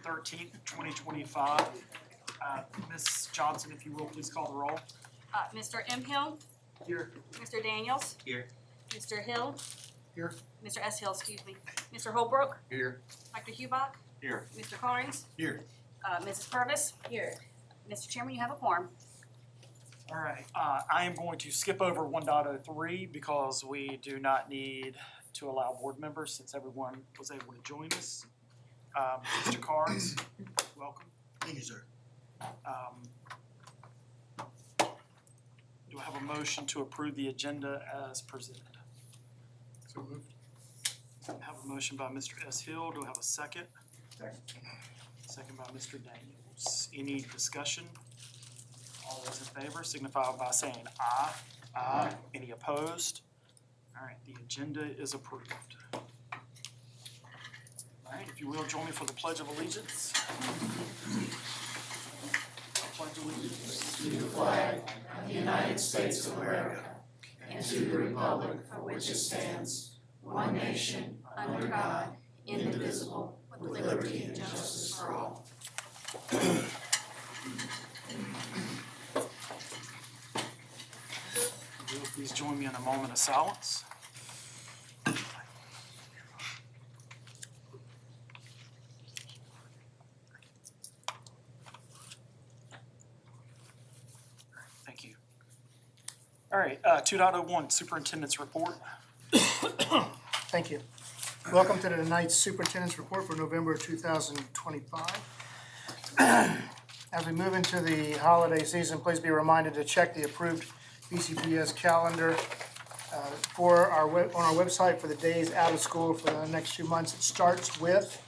13th, 2025. Ms. Johnson, if you will, please call the roll. Mr. M. Hill, Here. Mr. Daniels, Here. Mr. Hill. Here. Mr. S. Hill, excuse me. Mr. Holbrook, Here. Dr. Hubach, Here. Mr. Carnes, Here. Mrs. Purvis. Here. Mr. Chairman, you have a quorum. All right, I am going to skip over 1.03 because we do not need to allow board members since everyone was able to join us. Mr. Carnes, welcome. Thank you, sir. Do I have a motion to approve the agenda as presented? So moved. I have a motion by Mr. S. Hill. Do I have a second? Second. Second by Mr. Daniels. Any discussion? All those in favor signify by saying aye. Aye. Any opposed? All right, the agenda is approved. All right, if you will, join me for the Pledge of Allegiance. I pledge allegiance to the flag of the United States of America and to the republic for which it stands, one nation, under God, indivisible, with liberty and justice for all. Will you please join me in a moment of silence? Thank you. All right, 2.01 Superintendent's Report. Thank you. Welcome to tonight's Superintendent's Report for November 2025. As we move into the holiday season, please be reminded to check the approved BCPS calendar on our website for the days out of school for the next 2 months. It starts with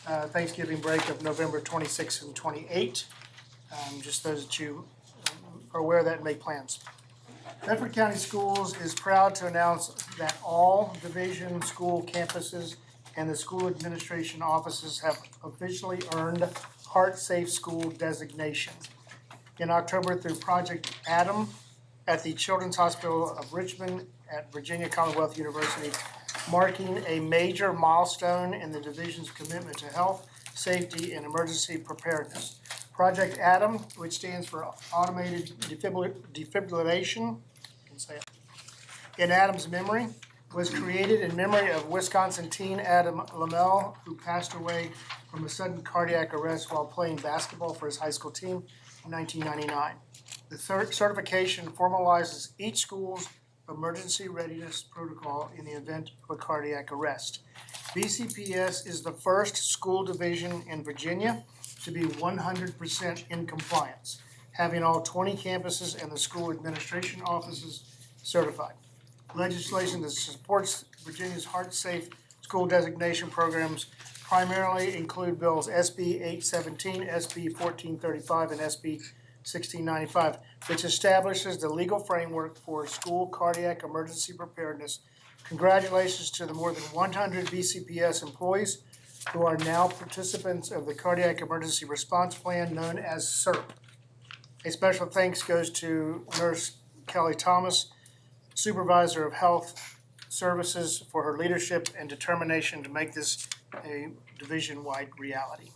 Thanksgiving break of November 26 and 28. Just those that you are aware of that and make plans. Bedford County Schools is proud to announce that all division school campuses and the school administration offices have officially earned Heart Safe School designation. In October, through Project Adam at the Children's Hospital of Richmond at Virginia Commonwealth University, marking a major milestone in the division's commitment to health, safety, and emergency preparedness. Project Adam, which stands for Automated Defibrillation, in Adam's memory, was created in memory of Wisconsin teen Adam Lamel, who passed away from a sudden cardiac arrest while playing basketball for his high school team in 1999. The third certification formalizes each school's emergency readiness protocol in the event of a cardiac arrest. BCPS is the first school division in Virginia to be 100% in compliance, having all 20 campuses and the school administration offices certified. Legislation that supports Virginia's Heart Safe School designation programs primarily include bills SB 817, SB 1435, and SB 1695, which establishes the legal framework for school cardiac emergency preparedness. Congratulations to the more than 100 BCPS employees who are now participants of the Cardiac Emergency Response Plan known as CERP. A special thanks goes to Nurse Kelly Thomas, Supervisor of Health Services, for her leadership and determination to make this a division-wide reality.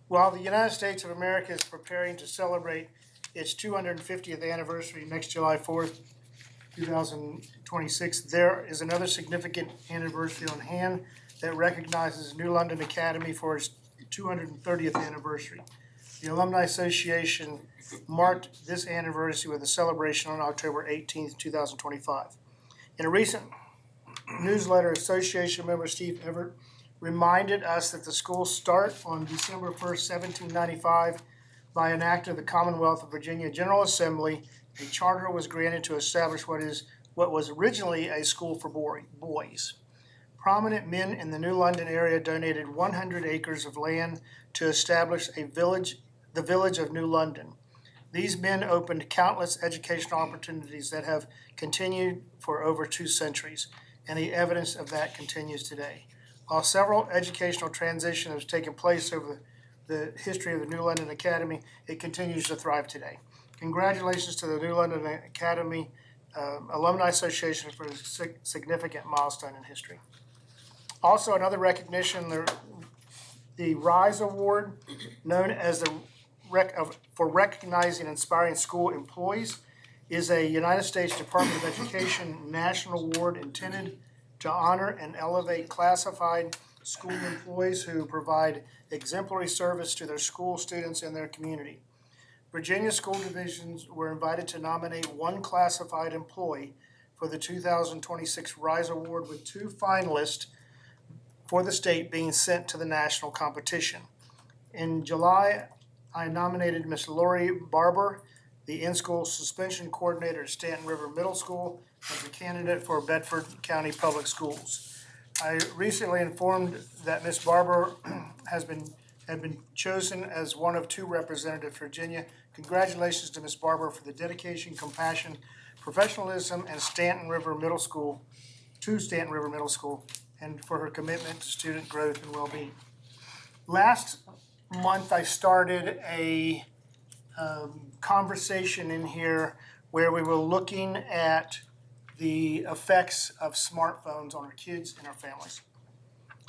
While the United States of America is preparing to celebrate its 250th anniversary next July 4th, 2026, there is another significant anniversary on hand that recognizes New London Academy for its 230th anniversary. The Alumni Association marked this anniversary with a celebration on October 18th, 2025. In a recent newsletter, Association member Steve Everett reminded us that the school start on December 1st, 1795 by an act of the Commonwealth of Virginia General Assembly. A charter was granted to establish what was originally a school for boys. Prominent men in the New London area donated 100 acres of land to establish the village of New London. These men opened countless educational opportunities that have continued for over 2 centuries, and the evidence of that continues today. While several educational transitions have taken place over the history of the New London Academy, it continues to thrive today. Congratulations to the New London Academy Alumni Association for a significant milestone in history. Also, another recognition, the The RISE Award, known as the for recognizing and inspiring school employees, is a United States Department of Education national award intended to honor and elevate classified school employees who provide exemplary service to their school, students, and their community. Virginia school divisions were invited to nominate one classified employee for the 2026 RISE Award, with 2 finalists for the state being sent to the national competition. In July, I nominated Ms. Lori Barber, the in-school suspension coordinator at Stanton River Middle School, as a candidate for Bedford County Public Schools. I recently informed that Ms. Barber had been chosen as one of 2 representatives for Virginia. Congratulations to Ms. Barber for the dedication, compassion, professionalism, and Stanton River Middle School, and for her commitment to student growth and well-being. Last month, I started a conversation in here where we were looking at the effects of smartphones on our kids and our families.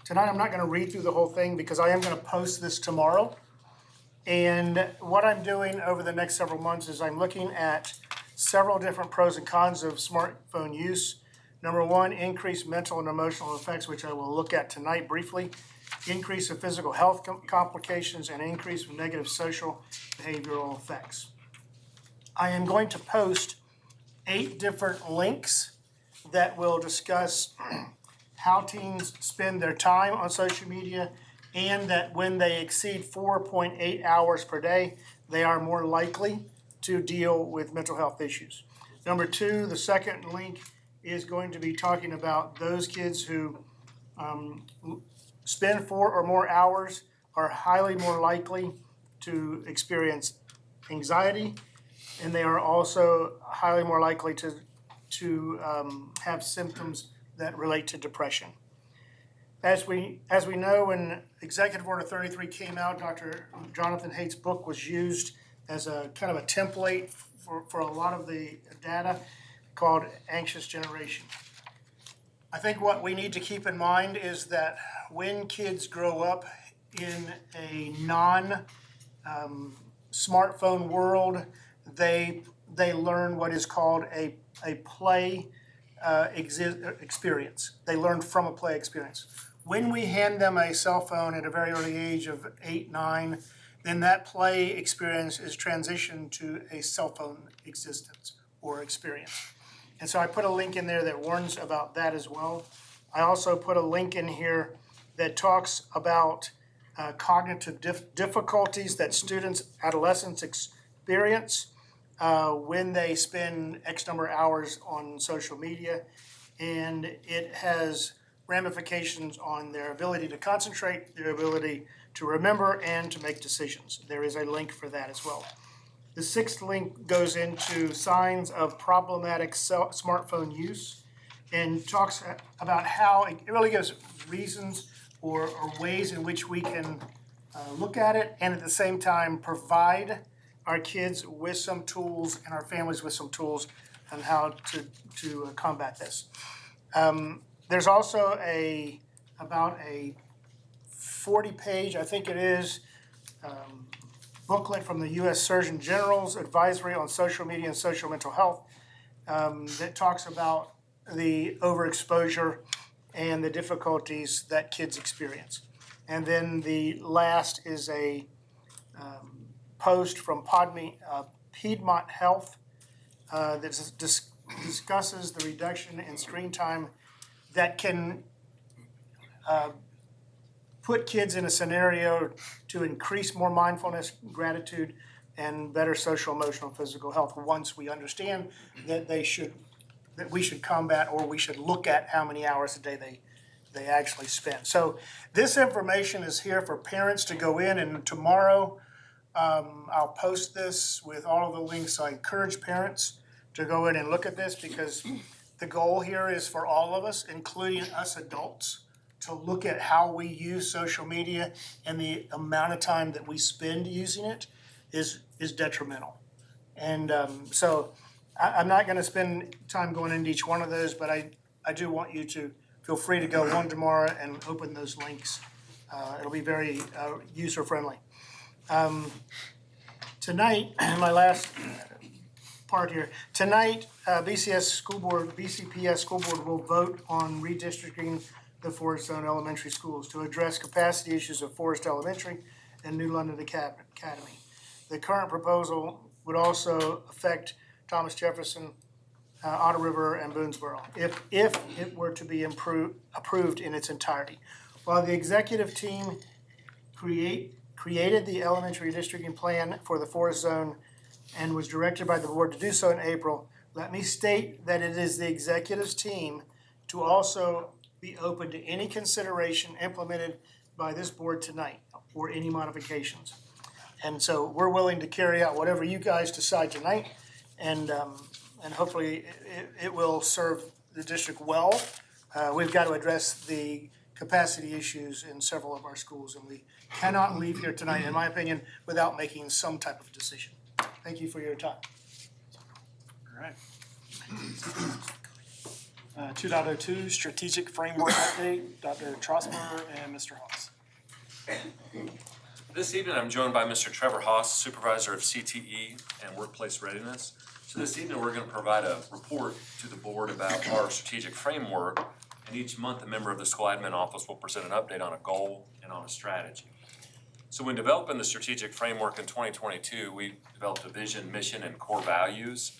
Tonight, I'm not going to read through the whole thing because I am going to post this tomorrow. And what I'm doing over the next several months is I'm looking at several different pros and cons of smartphone use. Number 1, increased mental and emotional effects, which I will look at tonight briefly. Increase of physical health complications, and increase of negative social behavioral effects. I am going to post 8 different links that will discuss how teens spend their time on social media, and that when they exceed 4.8 hours per day, they are more likely to deal with mental health issues. Number 2, the second link is going to be talking about those kids who spend 4 or more hours are highly more likely to experience anxiety, and they are also highly more likely to have symptoms that relate to depression. As we know, when Executive Order 33 came out, Dr. Jonathan Haidt's book was used as a kind of a template for a lot of the data called Anxious Generation. I think what we need to keep in mind is that when kids grow up in a non-smartphone world, they learn what is called a play experience. They learn from a play experience. When we hand them a cell phone at a very early age of 8, 9, then that play experience is transitioned to a cell phone existence or experience. And so I put a link in there that warns about that as well. I also put a link in here that talks about cognitive difficulties that students, adolescents experience when they spend X number of hours on social media. And it has ramifications on their ability to concentrate, their ability to remember, and to make decisions. There is a link for that as well. The 6th link goes into signs of problematic smartphone use and talks about how it really gives reasons or ways in which we can look at it, and at the same time provide our kids with some tools and our families with some tools on how to combat this. There's also about a 40-page, I think it is, booklet from the U.S. Surgeon General's Advisory on Social Media and Social Mental Health that talks about the overexposure and the difficulties that kids experience. And then the last is a post from Piedmont Health that discusses the reduction in screen time that can put kids in a scenario to increase more mindfulness, gratitude, and better social, emotional, physical health once we understand that we should combat, or we should look at how many hours a day they actually spend. So this information is here for parents to go in, and tomorrow I'll post this with all of the links. So I encourage parents to go in and look at this, because the goal here is for all of us, including us adults, to look at how we use social media, and the amount of time that we spend using it is detrimental. And so I'm not going to spend time going into each one of those, but I do want you to feel free to go on tomorrow and open those links It'll be very user-friendly. Tonight, my last part here, tonight, BCPS School Board will vote on redistricting the Forest Zone elementary schools to address capacity issues of Forest Elementary and New London Academy. The current proposal would also affect Thomas Jefferson, Otter River, and Boonesboro, if it were to be approved in its entirety. While the executive team created the elementary districting plan for the Forest Zone and was directed by the board to do so in April, let me state that it is the executive's team to also be open to any consideration implemented by this board tonight or any modifications. And so we're willing to carry out whatever you guys decide tonight, and hopefully it will serve the district well. We've got to address the capacity issues in several of our schools, and we cannot leave here tonight, in my opinion, without making some type of decision. Thank you for your time. All right. 2.02, strategic framework update, Dr. Trosmer and Mr. Haas. This evening, I'm joined by Mr. Trevor Haas, Supervisor of CTE and Workplace Readiness. So this evening, we're going to provide a report to the board about our strategic framework, and each month, a member of the school admin office will present an update on a goal and on a strategy. So when developing the strategic framework in 2022, we developed a vision, mission, and core values.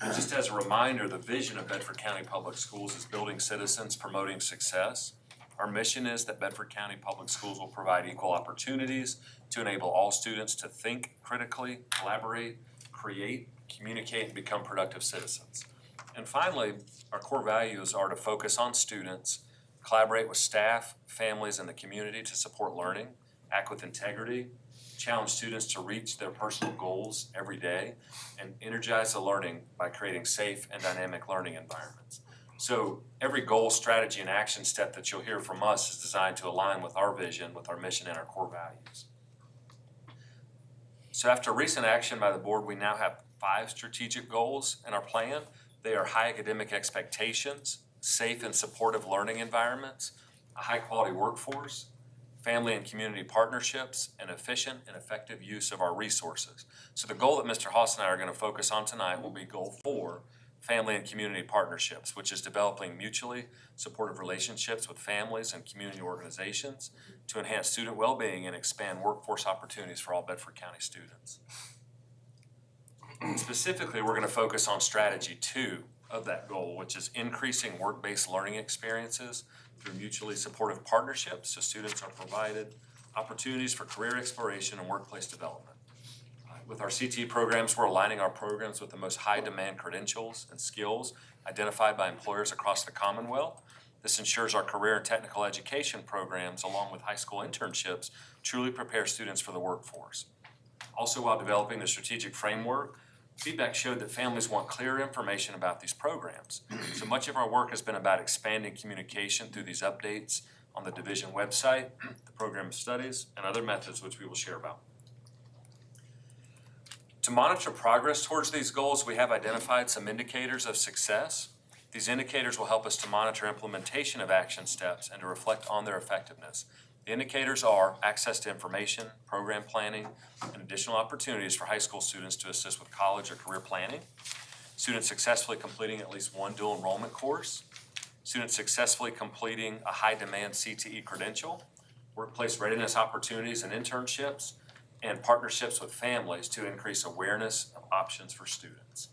And just as a reminder, the vision of Bedford County Public Schools is building citizens, promoting success. Our mission is that Bedford County Public Schools will provide equal opportunities to enable all students to think critically, collaborate, create, communicate, and become productive citizens. And finally, our core values are to focus on students, collaborate with staff, families, and the community to support learning, act with integrity, challenge students to reach their personal goals every day, and energize the learning by creating safe and dynamic learning environments. So every goal, strategy, and action step that you'll hear from us is designed to align with our vision, with our mission, and our core values. So after recent action by the board, we now have 5 strategic goals in our plan. They are high academic expectations, safe and supportive learning environments, a high-quality workforce, family and community partnerships, and efficient and effective use of our resources. So the goal that Mr. Haas and I are going to focus on tonight will be goal 4, family and community partnerships, which is developing mutually supportive relationships with families and community organizations to enhance student well-being and expand workforce opportunities for all Bedford County students. Specifically, we're going to focus on strategy 2 of that goal, which is increasing work-based learning experiences through mutually supportive partnerships, so students are provided opportunities for career exploration and workplace development. With our CTE programs, we're aligning our programs with the most high-demand credentials and skills identified by employers across the Commonwealth. This ensures our career and technical education programs, along with high school internships, truly prepare students for the workforce. Also, while developing the strategic framework, feedback showed that families want clear information about these programs. So much of our work has been about expanding communication through these updates on the division website, the program of studies, and other methods which we will share about. To monitor progress towards these goals, we have identified some indicators of success. These indicators will help us to monitor implementation of action steps and to reflect on their effectiveness. The indicators are access to information, program planning, and additional opportunities for high school students to assist with college or career planning, students successfully completing at least one dual enrollment course, students successfully completing a high-demand CTE credential, workplace readiness opportunities and internships, and partnerships with families to increase awareness of options for students.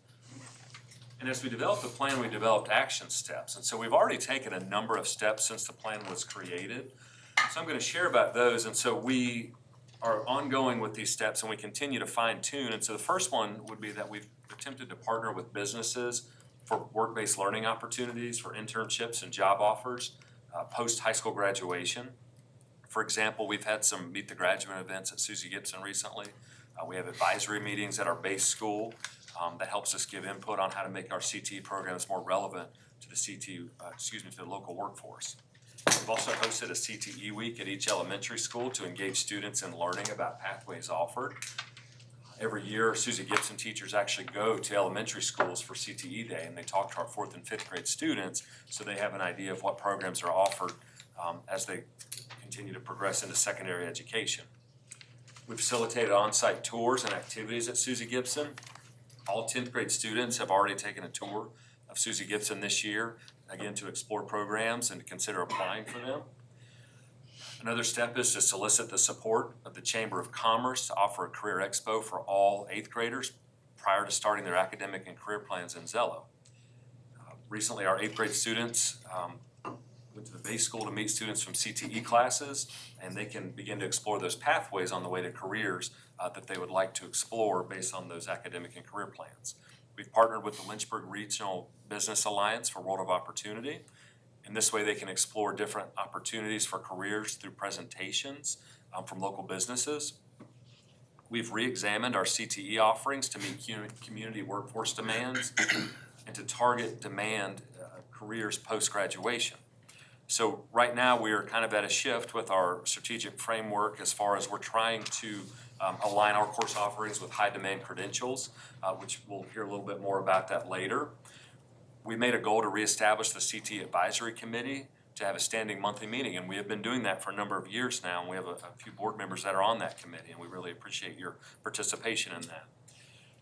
And as we developed the plan, we developed action steps. And so we've already taken a number of steps since the plan was created. So I'm going to share about those. And so we are ongoing with these steps and we continue to fine tune. And so the first one would be that we've attempted to partner with businesses for work-based learning opportunities, for internships and job offers, post-high school graduation. For example, we've had some Meet the Graduate events at Susie Gibson recently. We have advisory meetings at our base school that helps us give input on how to make our CTE programs more relevant to the to the local workforce. We've also hosted a CTE week at each elementary school to engage students in learning about pathways offered. Every year, Susie Gibson teachers actually go to elementary schools for CTE Day, and they talk to our 4th and 5th grade students so they have an idea of what programs are offered as they continue to progress into secondary education. We facilitated on-site tours and activities at Susie Gibson. All 10th grade students have already taken a tour of Susie Gibson this year, again, to explore programs and to consider applying for them. Another step is to solicit the support of the Chamber of Commerce to offer a career expo for all 8th graders prior to starting their academic and career plans in Zello. Recently, our 8th grade students went to the base school to meet students from CTE classes, and they can begin to explore those pathways on the way to careers that they would like to explore based on those academic and career plans. We've partnered with the Lynchburg Regional Business Alliance for World of Opportunity. And this way they can explore different opportunities for careers through presentations from local businesses. We've re-examined our CTE offerings to meet community workforce demands and to target demand careers post-graduation. So right now we are kind of at a shift with our strategic framework as far as we're trying to align our course offerings with high demand credentials, which we'll hear a little bit more about that later. We made a goal to reestablish the CTE Advisory Committee to have a standing monthly meeting, and we have been doing that for a number of years now, and we have a few board members that are on that committee, and we really appreciate your participation in that.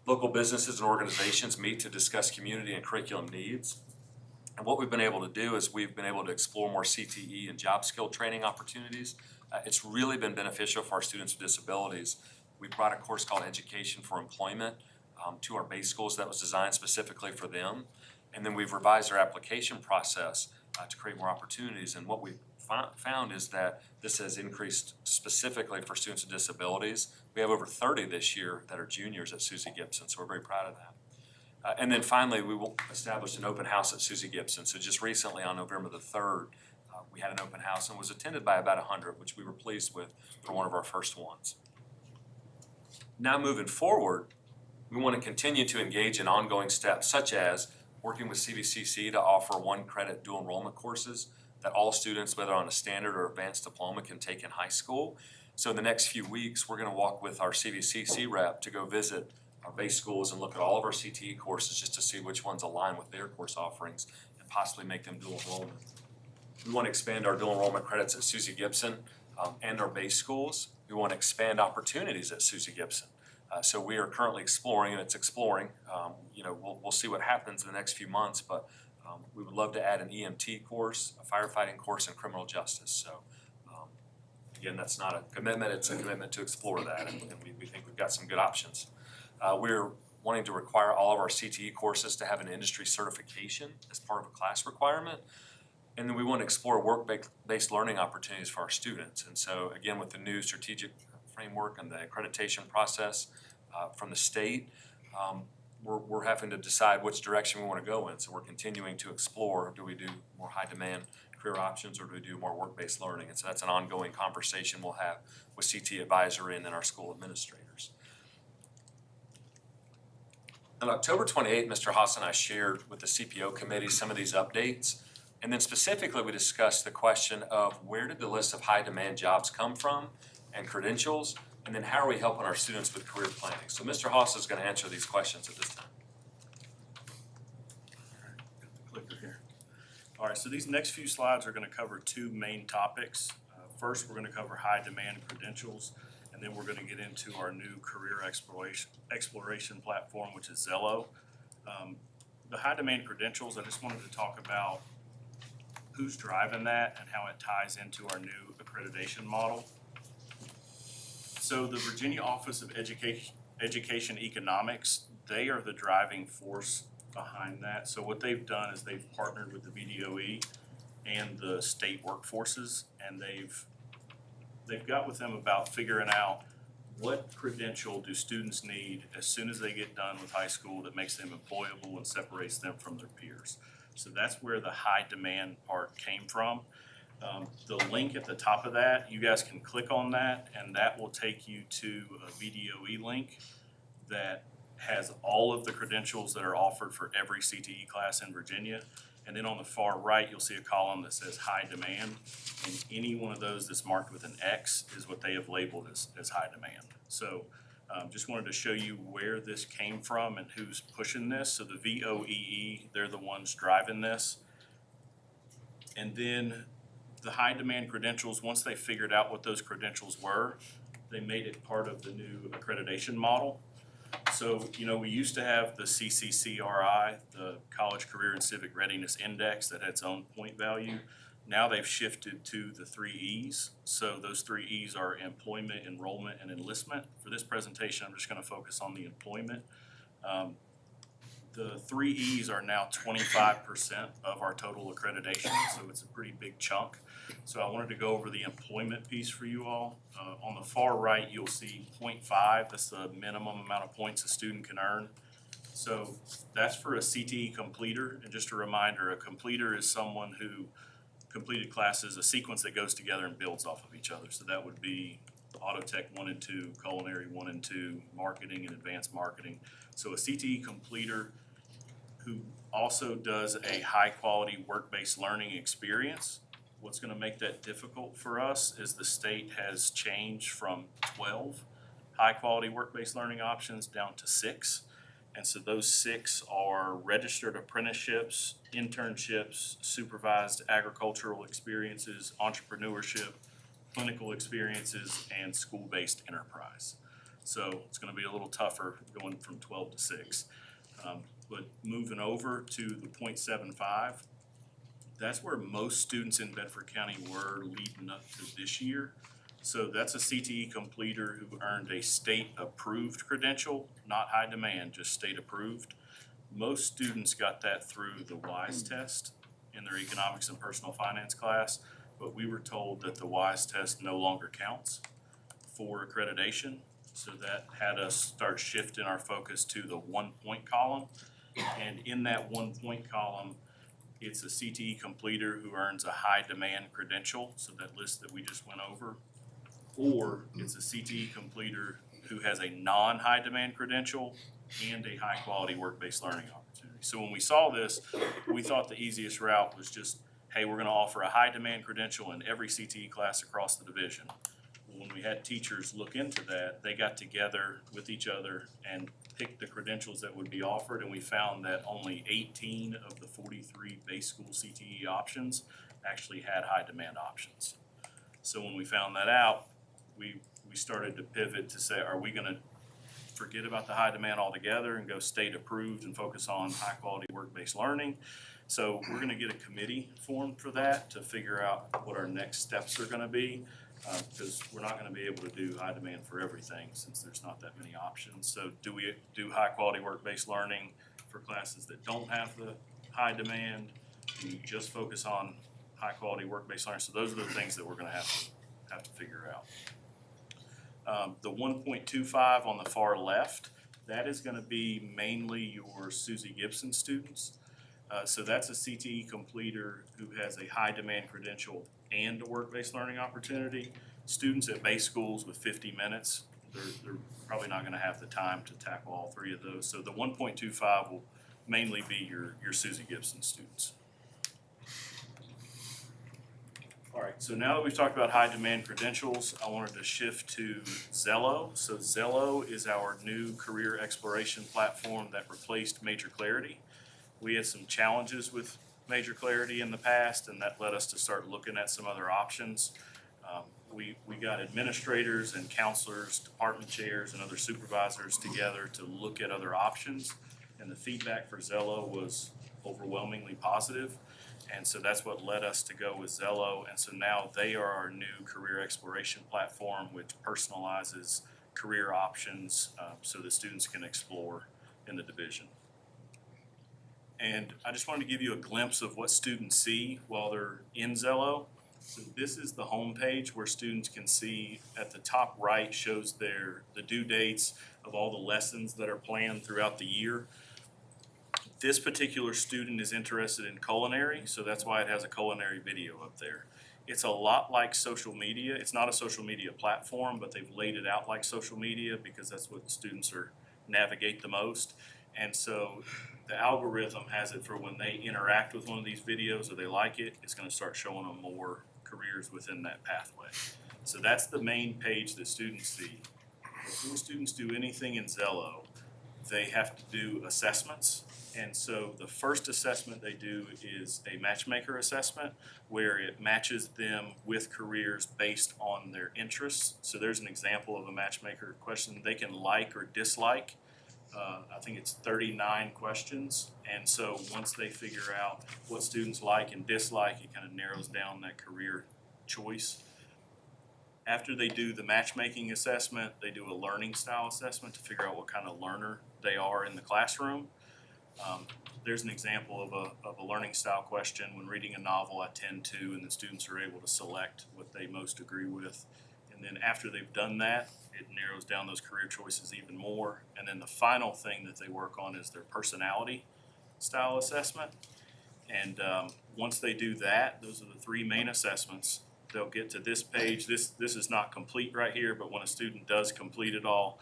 Local businesses and organizations meet to discuss community and curriculum needs. And what we've been able to do is we've been able to explore more CTE and job skill training opportunities. It's really been beneficial for our students with disabilities. We brought a course called Education for Employment to our base schools that was designed specifically for them. And then we've revised our application process to create more opportunities. And what we've found is that this has increased specifically for students with disabilities. We have over 30 this year that are juniors at Susie Gibson, so we're very proud of that. And then finally, we will establish an open house at Susie Gibson. So just recently on November the 3rd, we had an open house and was attended by about 100, which we were pleased with for one of our first ones. Now moving forward, we want to continue to engage in ongoing steps such as working with CVCC to offer 1-credit dual enrollment courses that all students, whether on a standard or advanced diploma, can take in high school. So in the next few weeks, we're going to walk with our CVCC rep to go visit our base schools and look at all of our CTE courses just to see which ones align with their course offerings and possibly make them dual enrollment. We want to expand our dual enrollment credits at Susie Gibson and our base schools. We want to expand opportunities at Susie Gibson. So we are currently exploring, and it's exploring. We'll see what happens in the next few months, but we would love to add an EMT course, a firefighting course, and criminal justice. So again, that's not a commitment, it's a commitment to explore that, and we think we've got some good options. We're wanting to require all of our CTE courses to have an industry certification as part of a class requirement. And then we want to explore work-based learning opportunities for our students. And so again, with the new strategic framework and the accreditation process from the state, we're having to decide which direction we want to go in. So we're continuing to explore, do we do more high demand career options or do we do more work-based learning? And so that's an ongoing conversation we'll have with CTE Advisory and then our school administrators. On October 28th, Mr. Haas and I shared with the CPO committee some of these updates. And then specifically, we discussed the question of where did the list of high demand jobs come from and credentials, and then how are we helping our students with career planning? So Mr. Haas is going to answer these questions at this time. Got the clicker here. All right, so these next few slides are going to cover two main topics. First, we're going to cover high demand credentials, and then we're going to get into our new career exploration platform, which is Zello. The high demand credentials, I just wanted to talk about who's driving that and how it ties into our new accreditation model. So the Virginia Office of Education Economics, they are the driving force behind that. So what they've done is they've partnered with the VDOE and the state workforces, and they've got with them about figuring out what credential do students need as soon as they get done with high school that makes them employable and separates them from their peers. So that's where the high demand part came from. The link at the top of that, you guys can click on that, and that will take you to a VDOE link that has all of the credentials that are offered for every CTE class in Virginia. And then on the far right, you'll see a column that says high demand, and any one of those that's marked with an X is what they have labeled as high demand. So just wanted to show you where this came from and who's pushing this. So the VOEE, they're the ones driving this. And then the high demand credentials, once they figured out what those credentials were, they made it part of the new accreditation model. So, you know, we used to have the CCCRI, the College Career and Civic Readiness Index, that had its own point value. Now they've shifted to the 3 E's. So those 3 E's are employment, enrollment, and enlistment. For this presentation, I'm just gonna focus on the employment. The 3 E's are now 25% of our total accreditation, so it's a pretty big chunk. So I wanted to go over the employment piece for you all. On the far right, you'll see 0.5, that's the minimum amount of points a student can earn. So that's for a CTE completer, and just a reminder, a completer is someone who completed classes, a sequence that goes together and builds off of each other. So that would be Auto Tech 1 and 2, Culinary 1 and 2, Marketing and Advanced Marketing. So a CTE completer who also does a high-quality work-based learning experience. What's gonna make that difficult for us is the state has changed from 12 high-quality work-based learning options down to 6. And so those 6 are registered apprenticeships, internships, supervised agricultural experiences, entrepreneurship, clinical experiences, and school-based enterprise. So it's gonna be a little tougher going from 12 to 6. But moving over to the 0.75, that's where most students in Bedford County were leading up to this year. So that's a CTE completer who earned a state-approved credential, not high demand, just state-approved. Most students got that through the WISE test in their economics and personal finance class, but we were told that the WISE test no longer counts for accreditation. So that had us start shifting our focus to the 1-point column. And in that 1-point column, it's a CTE completer who earns a high demand credential, so that list that we just went over. Or it's a CTE completer who has a non-high demand credential and a high quality work-based learning opportunity. So when we saw this, we thought the easiest route was just, hey, we're gonna offer a high demand credential in every CTE class across the division. When we had teachers look into that, they got together with each other and picked the credentials that would be offered, and we found that only 18 of the 43 base school CTE options actually had high demand options. So when we found that out, we started to pivot to say, are we gonna forget about the high demand altogether and go state approved and focus on high quality work-based learning? So we're gonna get a committee formed for that to figure out what our next steps are gonna be. Because we're not gonna be able to do high demand for everything since there's not that many options. So do we do high quality work-based learning for classes that don't have the high demand? Do we just focus on high quality work-based learning? So those are the things that we're gonna have to figure out. The 1.25 on the far left, that is gonna be mainly your Susie Gibson students. So that's a CTE completer who has a high demand credential and a work-based learning opportunity. Students at base schools with 50 minutes, they're probably not gonna have the time to tackle all 3 of those. So the 1.25 will mainly be your Susie Gibson students. All right, so now that we've talked about high demand credentials, I wanted to shift to Zello. So Zello is our new career exploration platform that replaced Major Clarity. We had some challenges with Major Clarity in the past, and that led us to start looking at some other options. We got administrators and counselors, department chairs, and other supervisors together to look at other options, and the feedback for Zello was overwhelmingly positive. And so that's what led us to go with Zello, and so now they are our new career exploration platform, which personalizes career options so that students can explore in the division. And I just wanted to give you a glimpse of what students see while they're in Zello. So this is the home page where students can see at the top right shows the due dates of all the lessons that are planned throughout the year. This particular student is interested in culinary, so that's why it has a culinary video up there. It's a lot like social media. It's not a social media platform, but they've laid it out like social media because that's what students navigate the most. And so the algorithm has it for when they interact with one of these videos or they like it, it's gonna start showing them more careers within that pathway. So that's the main page that students see. Before students do anything in Zello, they have to do assessments. And so the first assessment they do is a matchmaker assessment where it matches them with careers based on their interests. So there's an example of a matchmaker question. They can like or dislike. I think it's 39 questions. And so once they figure out what students like and dislike, it kind of narrows down that career choice. After they do the matchmaking assessment, they do a learning style assessment to figure out what kind of learner they are in the classroom. There's an example of a learning style question. When reading a novel, I tend to, and the students are able to select what they most agree with. And then after they've done that, it narrows down those career choices even more. And then the final thing that they work on is their personality style assessment. And once they do that, those are the three main assessments. They'll get to this page. This is not complete right here, but when a student does complete it all,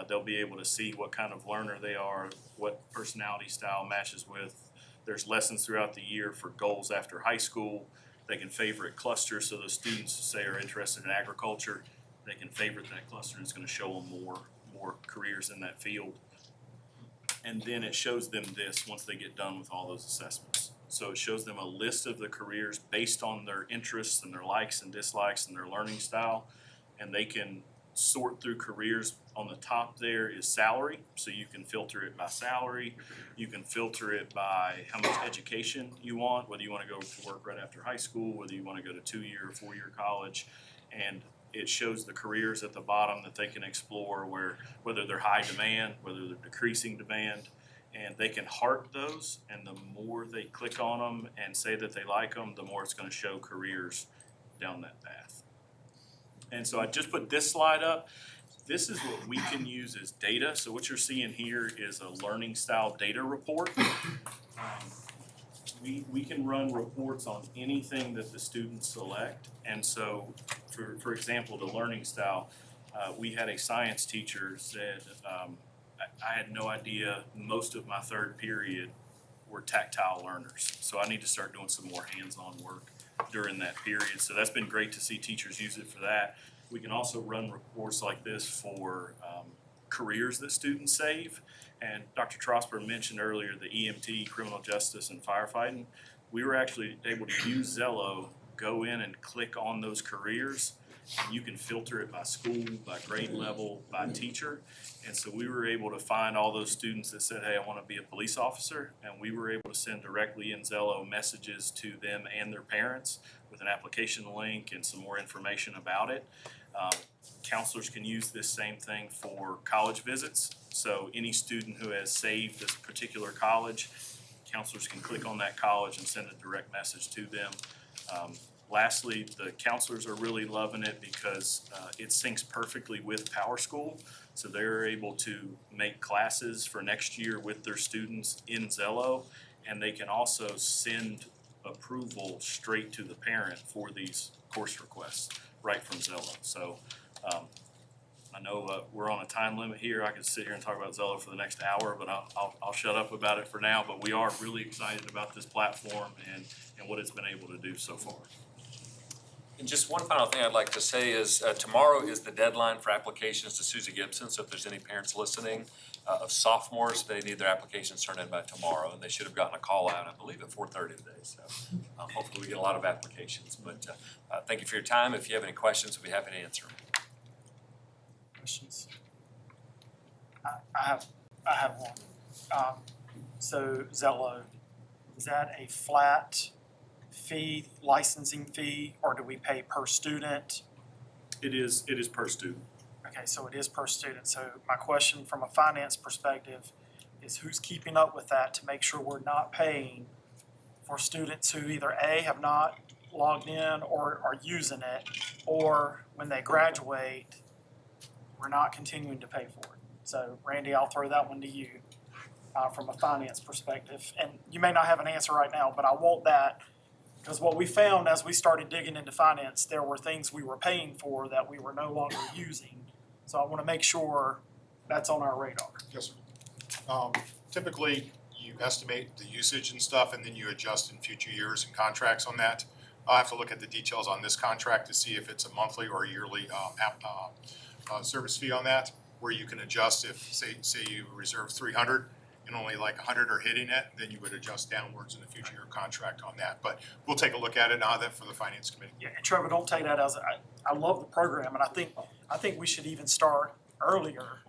they'll be able to see what kind of learner they are, what personality style matches with. There's lessons throughout the year for goals after high school. They can favorite clusters, so the students say are interested in agriculture, they can favorite that cluster and it's gonna show them more careers in that field. And then it shows them this once they get done with all those assessments. So it shows them a list of the careers based on their interests and their likes and dislikes and their learning style. And they can sort through careers. On the top there is salary, so you can filter it by salary. You can filter it by how much education you want, whether you want to go to work right after high school, whether you want to go to 2-year or 4-year college. And it shows the careers at the bottom that they can explore, whether they're high demand, whether they're decreasing demand. And they can heart those, and the more they click on them and say that they like them, the more it's going to show careers down that path. And so I just put this slide up. This is what we can use as data. So what you're seeing here is a learning style data report. We can run reports on anything that the students select. And so, for example, the learning style, we had a science teacher said, I had no idea most of my third period were tactile learners. So I need to start doing some more hands-on work during that period. So that's been great to see teachers use it for that. We can also run reports like this for careers that students save. And Dr. Trosper mentioned earlier the EMT, criminal justice, and firefighting. We were actually able to use Zello, go in and click on those careers. And you can filter it by school, by grade level, by teacher. And so we were able to find all those students that said, hey, I want to be a police officer. And we were able to send directly in Zello messages to them and their parents with an application link and some more information about it. Counselors can use this same thing for college visits. So any student who has saved this particular college, counselors can click on that college and send a direct message to them. Lastly, the counselors are really loving it because it syncs perfectly with PowerSchool. So they're able to make classes for next year with their students in Zello, and they can also send approval straight to the parent for these course requests right from Zello. So I know we're on a time limit here. I could sit here and talk about Zello for the next hour, but I'll shut up about it for now. But we are really excited about this platform and what it's been able to do so far. And just one final thing I'd like to say is tomorrow is the deadline for applications to Susie Gibson. So if there's any parents listening of sophomores, they need their applications turned in by tomorrow. And they should have gotten a call out, I believe, at 4:30 today. So hopefully we get a lot of applications. But thank you for your time. If you have any questions, we'll be happy to answer them. Questions? I have one. So Zello, is that a flat fee, licensing fee, or do we pay per student? It is per student. Okay, so it is per student. So my question from a finance perspective is who's keeping up with that to make sure we're not paying for students who either A, have not logged in or are using it, or when they graduate, we're not continuing to pay for it. So Randy, I'll throw that one to you from a finance perspective. And you may not have an answer right now, but I want that because what we found as we started digging into finance, there were things we were paying for that we were no longer using. So I want to make sure that's on our radar. Yes, sir. Typically, you estimate the usage and stuff, and then you adjust in future years and contracts on that. I'll have to look at the details on this contract to see if it's a monthly or a yearly service fee on that. where you can adjust if, say you reserve 300 and only like 100 are hitting it, then you would adjust downwards in the future year contract on that. But we'll take a look at it now that for the finance committee. Yeah, and Trevor, don't take that as, I love the program, and I think we should even start earlier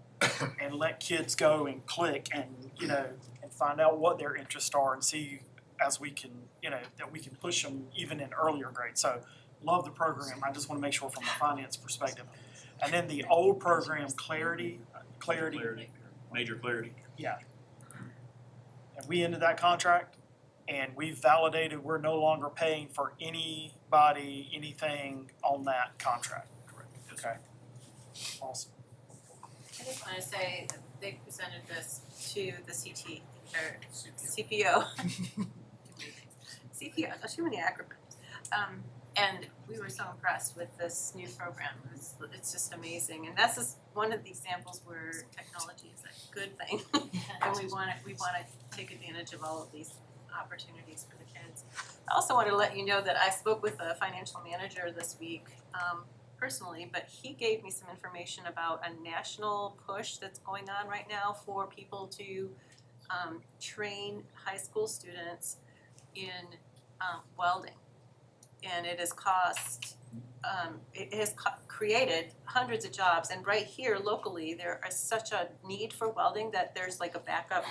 and let kids go and click and, you know, and find out what their interests are and see as we can, you know, that we can push them even in earlier grades. So, love the program, I just wanna make sure from a finance perspective. And then the old program, Clarity, Major clarity. yeah. And we ended that contract, and we validated we're no longer paying for anybody, anything on that contract. Okay? Awesome. I just want to say that they presented this to the CT, or CPO. CPO, there's too many acronyms. And we were so impressed with this new program. It's just amazing. And that's just one of the examples where technology is a good thing. And we want to take advantage of all of these opportunities for the kids. I also want to let you know that I spoke with a financial manager this week, personally, but he gave me some information about a national push that's going on right now for people to train high school students in welding. And it has created hundreds of jobs, and right here locally, there is such a need for welding that there's like a backlog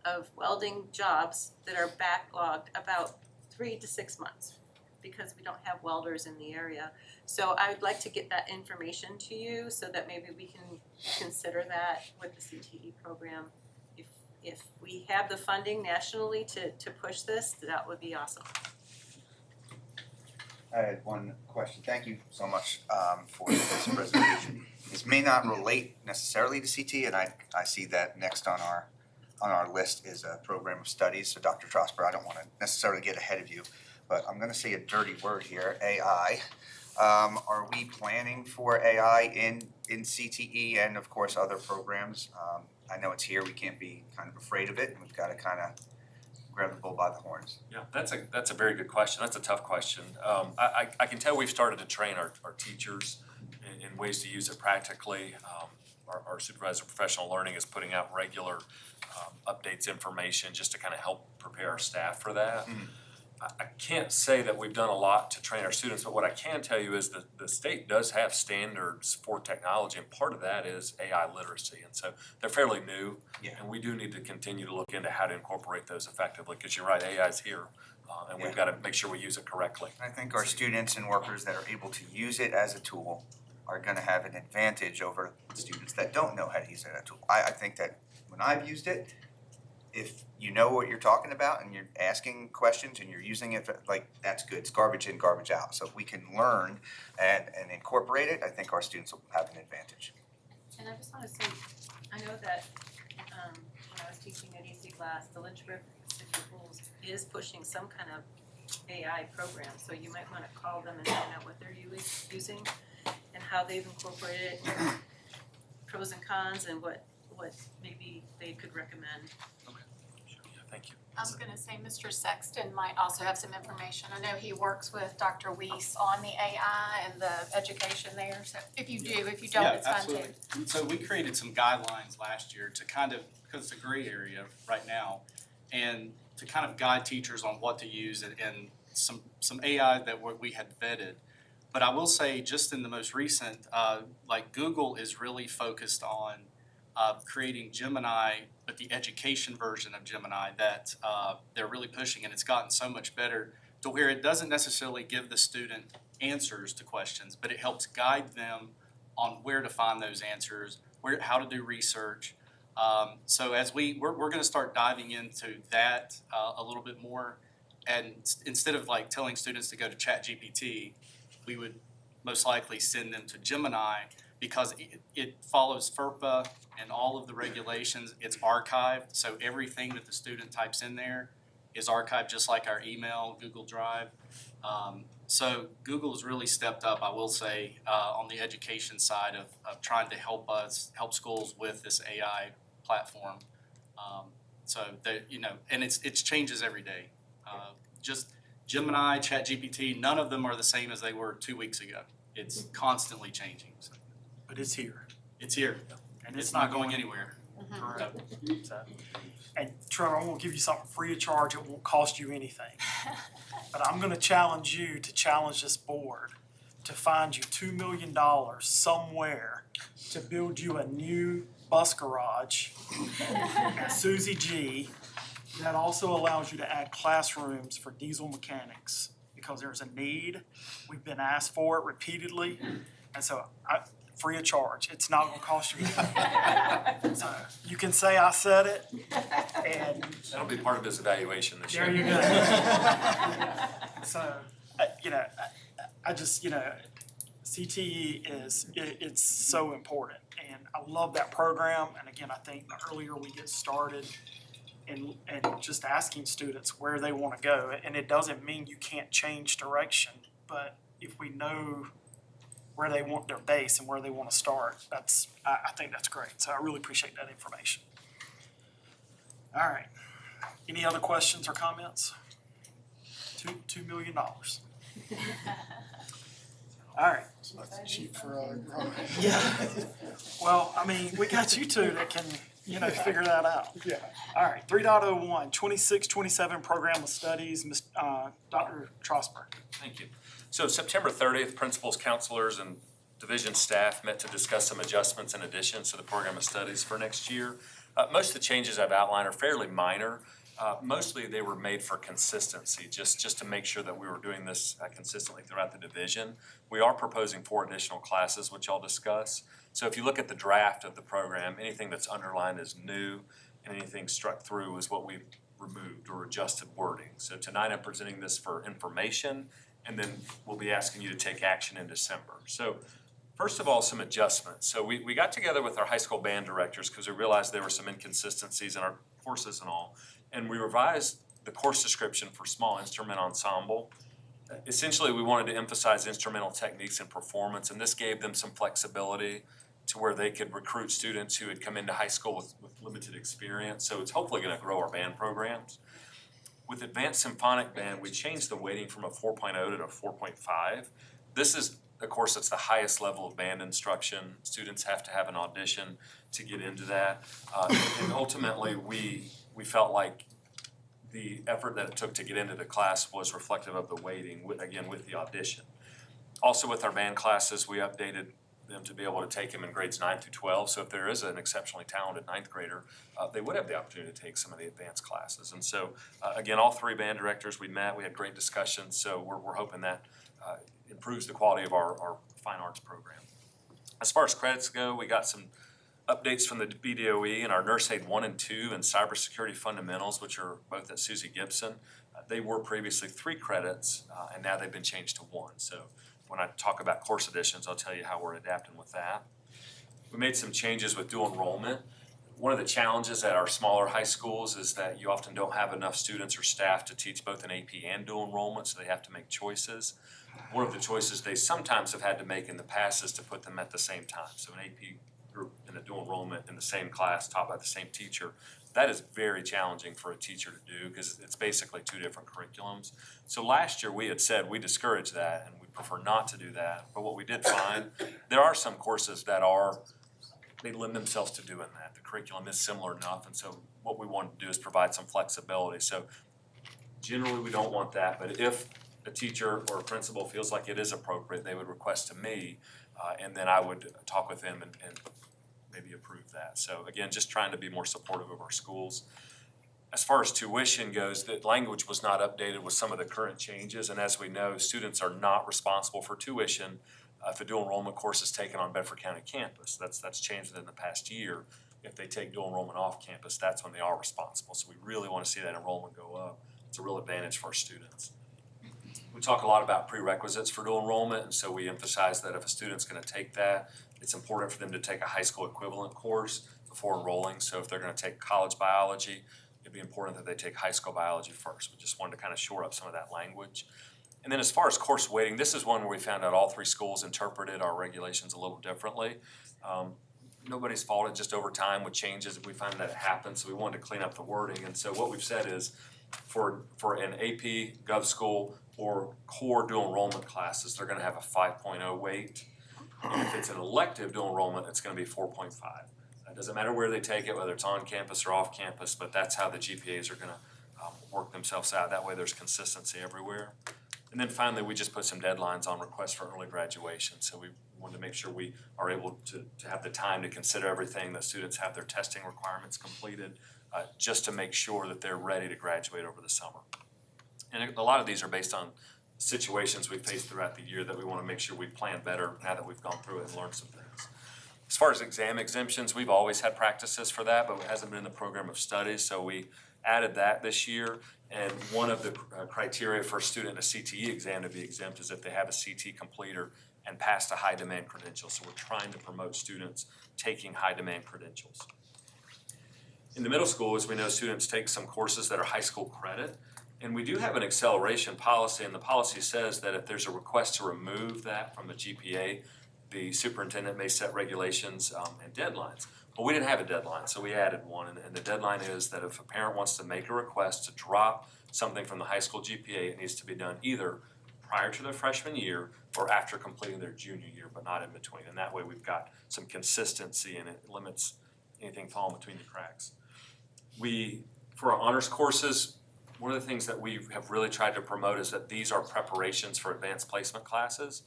of welding jobs that are backlogged about 3 to 6 months because we don't have welders in the area. So I would like to get that information to you so that maybe we can consider that with the CTE program. If we have the funding nationally to push this, that would be awesome. I had one question. Thank you so much for this presentation. This may not relate necessarily to CT, and I see that next on our list is a program of studies. So Dr. Trosper, I don't want to necessarily get ahead of you, but I'm going to say a dirty word here, AI. Are we planning for AI in CTE and of course other programs? I know it's here, we can't be kind of afraid of it, and we've got to kind of grab the bull by the horns. Yeah, that's a very good question. That's a tough question. I can tell we've started to train our teachers in ways to use it practically. Our supervisor of professional learning is putting out regular updates, information, just to kind of help prepare our staff for that. I can't say that we've done a lot to train our students, but what I can tell you is that the state does have standards for technology, and part of that is AI literacy, and so they're fairly new. Yeah. And we do need to continue to look into how to incorporate those effectively, because you're right, AI is here, and we've got to make sure we use it correctly. I think our students and workers that are able to use it as a tool are going to have an advantage over students that don't know how to use it as a tool. I think that when I've used it, if you know what you're talking about and you're asking questions and you're using it, like, that's good. It's garbage in, garbage out. So if we can learn and incorporate it, I think our students will have an advantage. And I just want to say, I know that when I was teaching at EC Glass, the Lynchburg City Schools is pushing some kind of AI program. So you might want to call them and find out what they're using and how they've incorporated it, pros and cons, and what maybe they could recommend. Thank you. I was gonna say Mr. Sexton might also have some information. I know he works with Dr. Weiss on the AI and the education there, so if you do, if you don't, it's fine too. Yeah, absolutely. So we created some guidelines last year to kind of, because it's a gray area right now, and to kind of guide teachers on what to use and some AI that we had vetted. But I will say, just in the most recent, like Google is really focused on creating Gemini, but the education version of Gemini that they're really pushing, and it's gotten so much better to where it doesn't necessarily give the student answers to questions, but it helps guide them on where to find those answers, how to do research. So as we're going to start diving into that a little bit more, and instead of like telling students to go to ChatGPT, we would most likely send them to Gemini, because it follows FERPA and all of the regulations. It's archived, so everything that the student types in there is archived, just like our email, Google Drive. So Google has really stepped up, I will say, on the education side of trying to help schools with this AI platform. So that, and it changes every day. Just Gemini, ChatGPT, none of them are the same as they were 2 weeks ago. It's constantly changing. So. but it's here. It's here. And It's not going anywhere. Correct. So, and Trevor, I'm gonna give you something free of charge, it won't cost you anything. But I'm gonna challenge you to challenge this board to find you $2 million somewhere to build you a new bus garage at Suzie G that also allows you to add classrooms for diesel mechanics, because there's a need. We've been asked for it repeatedly, and so free of charge. It's not gonna cost you anything. So you can say I said it, and That'll be part of his evaluation this year. there you go. So, I just, CTE it's so important, and I love that program. And again, I think the earlier we get started and just asking students where they want to go, and it doesn't mean you can't change direction, but if we know where they want their base and where they want to start, I think that's great. So I really appreciate that information. All right. Any other questions or comments? $2 million. All right. Cheap for, Yeah. Well, I mean, we got you two that can, figure that out. yeah. All right, 3.01, 26-27 Program of Studies, Dr. Trosper. Thank you. So September 30th, principals, counselors, and division staff met to discuss some adjustments and additions to the program of studies for next year. Most of the changes I've outlined are fairly minor. Mostly they were made for consistency, just to make sure that we were doing this consistently throughout the division. We are proposing 4 additional classes, which I'll discuss. So if you look at the draft of the program, anything that's underlined is new, and anything struck through is what we've removed or adjusted wording. So tonight I'm presenting this for information, and then we'll be asking you to take action in December. So first of all, some adjustments. So we got together with our high school band directors because we realized there were some inconsistencies in our courses and all, and we revised the course description for small instrument ensemble. Essentially, we wanted to emphasize instrumental techniques and performance, and this gave them some flexibility to where they could recruit students who had come into high school with limited experience. So it's hopefully gonna grow our band programs. With Advanced Symphonic Band, we changed the weighting from a 4.0 to a 4.5. This is a course that's the highest level of band instruction. Students have to have an audition to get into that. And ultimately, we felt like the effort that it took to get into the class was reflective of the weighting, with the audition. Also with our band classes, we updated them to be able to take them in grades 9 through 12. So if there is an exceptionally talented 9th grader, they would have the opportunity to take some of the advanced classes. And so, again, all 3 band directors we met, we had great discussions. So we're hoping that improves the quality of our fine arts program. As far as credits go, we got some updates from the BDOE and our Nurse Aid 1 and 2 and Cybersecurity Fundamentals, which are both at Suzie Gibson. They were previously 3 credits, and now they've been changed to 1. So when I talk about course additions, I'll tell you how we're adapting with that. We made some changes with dual enrollment. One of the challenges at our smaller high schools is that you often don't have enough students or staff to teach both an AP and dual enrollment, so they have to make choices. One of the choices they sometimes have had to make in the past is to put them at the same time. So an AP group and a dual enrollment in the same class taught by the same teacher. That is very challenging for a teacher to do because it's basically 2 different curriculums. So last year we had said we discourage that and we prefer not to do that. But what we did find, there are some courses that they lend themselves to doing that. The curriculum is similar enough, and so what we want to do is provide some flexibility. So generally we don't want that, but if a teacher or a principal feels like it is appropriate, they would request to me, and then I would talk with them and maybe approve that. So again, just trying to be more supportive of our schools. As far as tuition goes, the language was not updated with some of the current changes, and as we know, students are not responsible for tuition if a dual enrollment course is taken on Bedford County campus. That's changed within the past year. If they take dual enrollment off campus, that's when they are responsible. So we really want to see that enrollment go up. It's a real advantage for our students. We talk a lot about prerequisites for dual enrollment, and so we emphasize that if a student's going to take that, it's important for them to take a high school equivalent course before enrolling. So if they're going to take college biology, it'd be important that they take high school biology first. We just wanted to kind of shore up some of that language. And then as far as course weighting, this is one where we found out all 3 schools interpreted our regulations a little differently. Nobody's fault, it just over time with changes, we find that it happens, so we wanted to clean up the wording. And so what we've said is for an AP, Gov School, or core dual enrollment classes, they're gonna have a 5.0 weight. And if it's an elective dual enrollment, it's gonna be 4.5. It doesn't matter where they take it, whether it's on campus or off campus, but that's how the GPAs are gonna work themselves out. That way there's consistency everywhere. And then finally, we just put some deadlines on requests for early graduation. So we wanted to make sure we are able to have the time to consider everything, that students have their testing requirements completed, just to make sure that they're ready to graduate over the summer. And a lot of these are based on situations we faced throughout the year that we want to make sure we plan better now that we've gone through it and learned some things. As far as exam exemptions, we've always had practices for that, but it hasn't been in the program of studies, so we added that this year. And one of the criteria for a student in a CTE exam to be exempt is if they have a CT completer and passed a high demand credential. So we're trying to promote students taking high demand credentials. In the middle school, as we know, students take some courses that are high school credit. And we do have an acceleration policy, and the policy says that if there's a request to remove that from a GPA, the superintendent may set regulations and deadlines. But we didn't have a deadline, so we added one, and the deadline is that if a parent wants to make a request to drop something from the high school GPA, it needs to be done either prior to their freshman year or after completing their junior year, but not in between. And that way we've got some consistency, and it limits anything falling between the cracks. For our honors courses, one of the things that we have really tried to promote is that these are preparations for advanced placement classes.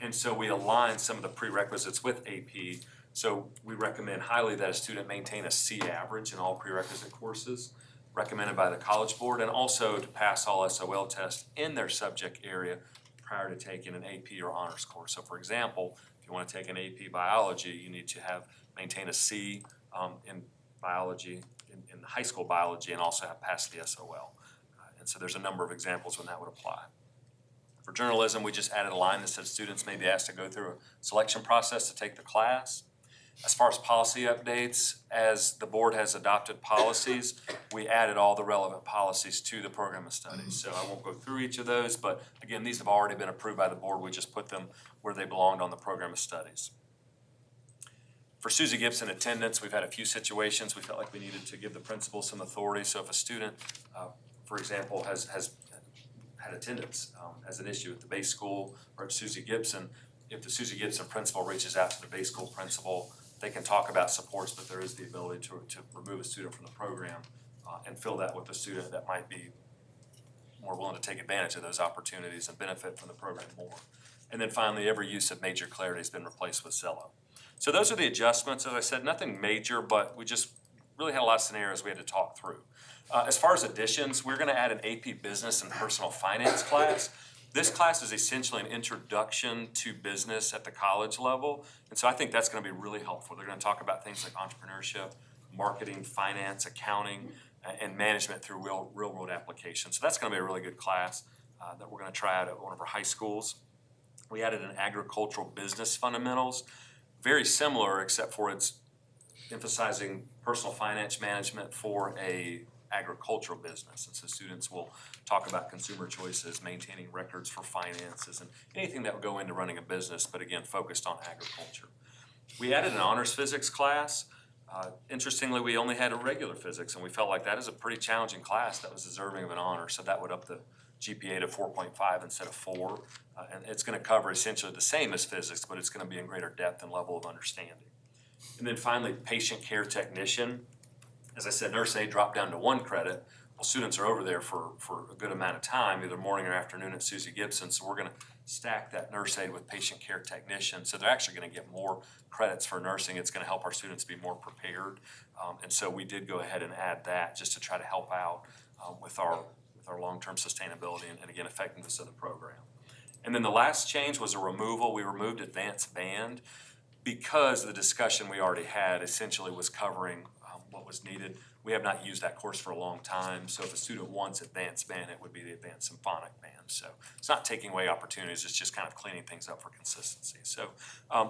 And so we align some of the prerequisites with AP. So we recommend highly that a student maintain a C average in all prerequisite courses recommended by the College Board, and also to pass all SOL tests in their subject area prior to taking an AP or honors course. So for example, if you want to take an AP biology, you need to maintain a C in biology, in high school biology, and also have passed the SOL. And so there's a number of examples when that would apply. For journalism, we just added a line that says students may be asked to go through a selection process to take the class. As far as policy updates, as the board has adopted policies, we added all the relevant policies to the program of studies. So I won't go through each of those, but again, these have already been approved by the board. We just put them where they belonged on the program of studies. For Susie Gibson attendance, we've had a few situations. We felt like we needed to give the principal some authority. So if a student, for example, has had attendance as an issue at the base school or at Susie Gibson, if the Susie Gibson principal reaches out to the base school principal, they can talk about supports, but there is the ability to remove a student from the program and fill that with a student that might be more willing to take advantage of those opportunities and benefit from the program more. And then finally, every use of Major Clarity has been replaced with Zello. So those are the adjustments. As I said, nothing major, but we just really had a lot of scenarios we had to talk through. As far as additions, we're going to add an AP Business and Personal Finance class. This class is essentially an introduction to business at the college level, and so I think that's going to be really helpful. They're going to talk about things like entrepreneurship, marketing, finance, accounting, and management through real-world applications. So that's going to be a really good class that we're going to try out at one of our high schools. We added an agricultural business fundamentals, very similar except for it's emphasizing personal finance management for a agricultural business. And so students will talk about consumer choices, maintaining records for finances, and anything that would go into running a business, but again, focused on agriculture. We added an honors physics class. Interestingly, we only had a regular physics, and we felt like that is a pretty challenging class that was deserving of an honor, so that would up the GPA to 4.5 instead of 4. And it's going to cover essentially the same as physics, but it's going to be in greater depth and level of understanding. And then finally, patient care technician. As I said, nurse aide dropped down to 1 credit. Well, students are over there for a good amount of time, either morning or afternoon at Susie Gibson, so we're going to stack that nurse aide with patient care technician. So they're actually going to get more credits for nursing. It's going to help our students be more prepared. And so we did go ahead and add that just to try to help out with our long-term sustainability and again, effectiveness of the program. And then the last change was a removal. We removed advanced band because the discussion we already had essentially was covering what was needed. We have not used that course for a long time, so if a student wants advanced band, it would be the advanced symphonic band. So it's not taking away opportunities, it's just kind of cleaning things up for consistency. So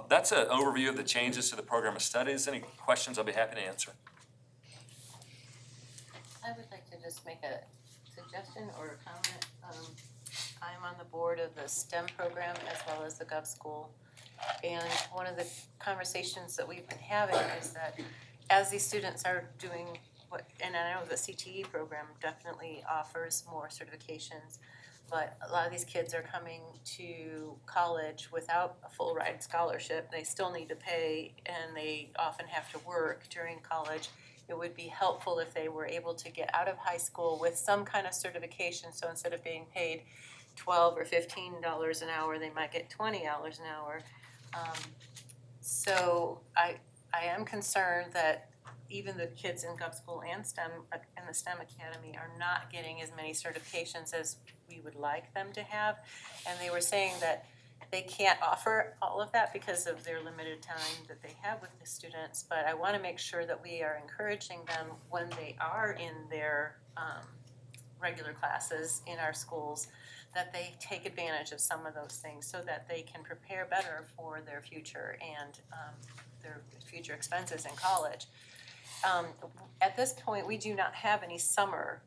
that's an overview of the changes to the program of studies. Any questions, I'll be happy to answer. I would like to just make a suggestion or a comment. I'm on the board of the STEM program as well as the Gov School. And one of the conversations that we've been having is that as these students are doing and I know the CTE program definitely offers more certifications, but a lot of these kids are coming to college without a full ride scholarship. They still need to pay and they often have to work during college. It would be helpful if they were able to get out of high school with some kind of certification, so instead of being paid $12 or $15 an hour, they might get $20 an hour. So I am concerned that even the kids in Gov School and STEM, and the STEM Academy are not getting as many certifications as we would like them to have. And they were saying that they can't offer all of that because of their limited time that they have with the students. But I wanna make sure that we are encouraging them when they are in their regular classes in our schools, that they take advantage of some of those things so that they can prepare better for their future and their future expenses in college. At this point, we do not have any summer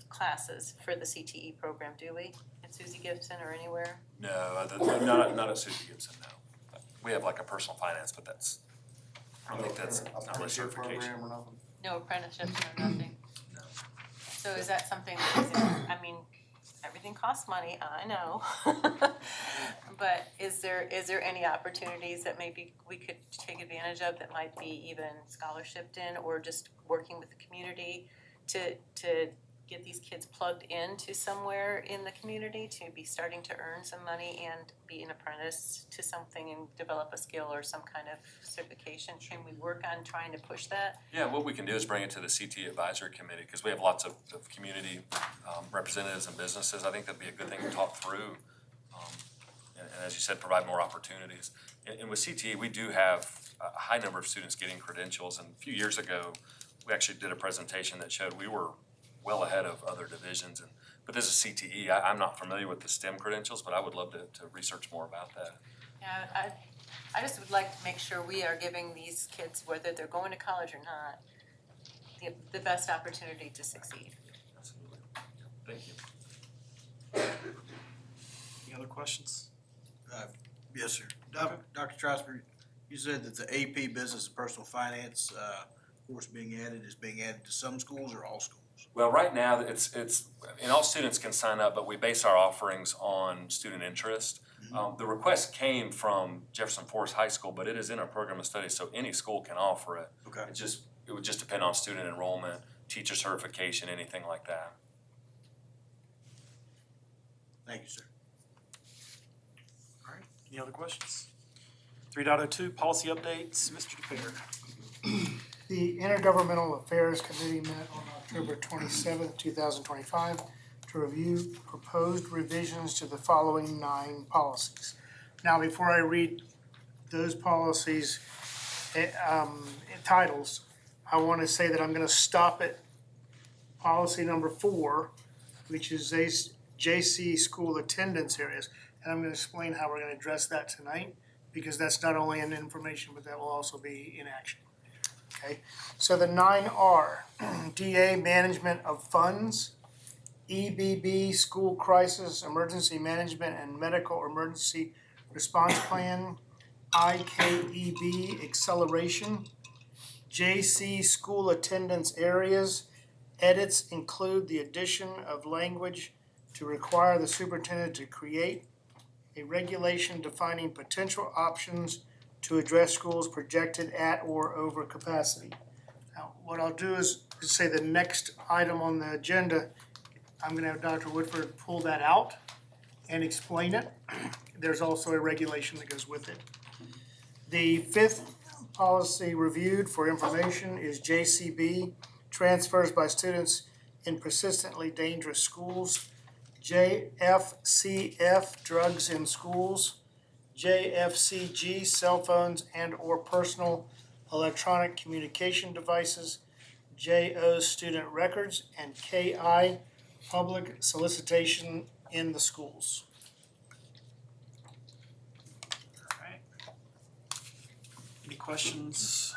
classes for the CTE program, do we? At Susie Gibson or anywhere? No, not at Susie Gibson, no. We have like a personal finance, but that's, I don't think that's not really Apprenticeship certification. program or nothing. No apprenticeships, no nothing? No. So is that something that is, I mean, everything costs money, I know. But is there any opportunities that maybe we could take advantage of that might be even scholarshiped in or just working with the community to get these kids plugged into somewhere in the community to be starting to earn some money and be an apprentice to something and develop a skill or some kind of certification? Can we work on trying to push that? Yeah, what we can do is bring it to the CT Advisory Committee, because we have lots of community representatives and businesses. I think that'd be a good thing to talk through. And as you said, provide more opportunities. And with CTE, we do have a high number of students getting credentials. And a few years ago, we actually did a presentation that showed we were well ahead of other divisions. But this is CTE. I'm not familiar with the STEM credentials, but I would love to research more about that. Yeah, I just would like to make sure we are giving these kids, whether they're going to college or not, the best opportunity to succeed. Absolutely. Thank you. Any other questions? Yes, sir. Dr. Strasburg, you said that the AP Business and Personal Finance course being added is being added to some schools or all schools? Well, right now, it's, and all students can sign up, but we base our offerings on student interest. The request came from Jefferson Forest High School, but it is in our program of study, so any school can offer it. Okay. It would just depend on student enrollment, teacher certification, anything like that. Thank you, sir. All right, any other questions? 3.02, policy updates, Mr. DePere. The Intergovernmental Affairs Committee met on October 27th, 2025 to review proposed revisions to the following 9 policies. Now, before I read those policies, titles, I want to say that I'm going to stop at policy number 4, which is JC school attendance areas. And I'm going to explain how we're going to address that tonight, because that's not only in information, but that will also be in action. Okay, so the 9 are DA management of funds, EBB school crisis emergency management and medical emergency response plan, IKEB acceleration, JC school attendance areas. Edits include the addition of language to require the superintendent to create a regulation defining potential options to address schools projected at or over capacity. Now, what I'll do is say the next item on the agenda, I'm gonna have Dr. Woodford pull that out and explain it. There's also a regulation that goes with it. The 5th policy reviewed for information is JCB, transfers by students in persistently dangerous schools, JFCF, drugs in schools, JFCG, cell phones and or personal electronic communication devices, JO, student records, and KI, public solicitation in the schools. All right. Any questions?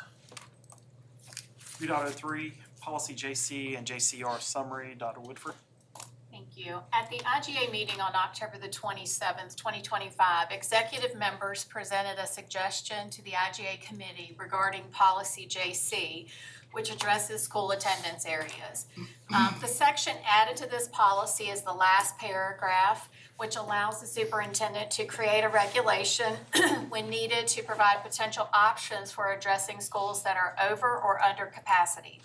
3.03, policy JC and JCR summary, Dr. Woodford. Thank you. At the IGA meeting on October the 27th, 2025, executive members presented a suggestion to the IGA committee regarding policy JC, which addresses school attendance areas. The section added to this policy is the last paragraph, which allows the superintendent to create a regulation when needed to provide potential options for addressing schools that are over or under capacity.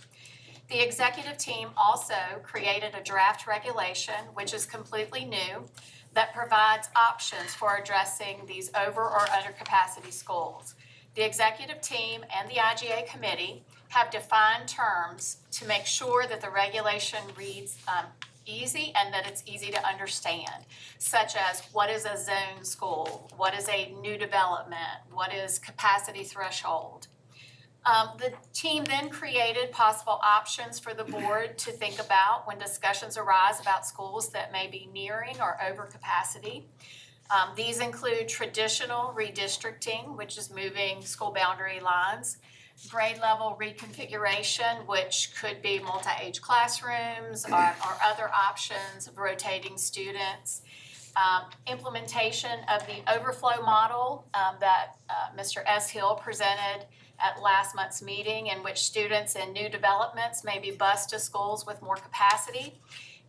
The executive team also created a draft regulation, which is completely new, that provides options for addressing these over or under capacity schools. The executive team and the IGA committee have defined terms to make sure that the regulation reads easy and that it's easy to understand, such as what is a zone school, what is a new development, what is capacity threshold. The team then created possible options for the board to think about when discussions arise about schools that may be nearing or over capacity. These include traditional redistricting, which is moving school boundary lines, grade level reconfiguration, which could be multi-age classrooms or other options of rotating students. Implementation of the overflow model that Mr. S. Hill presented at last month's meeting, in which students in new developments may be bused to schools with more capacity,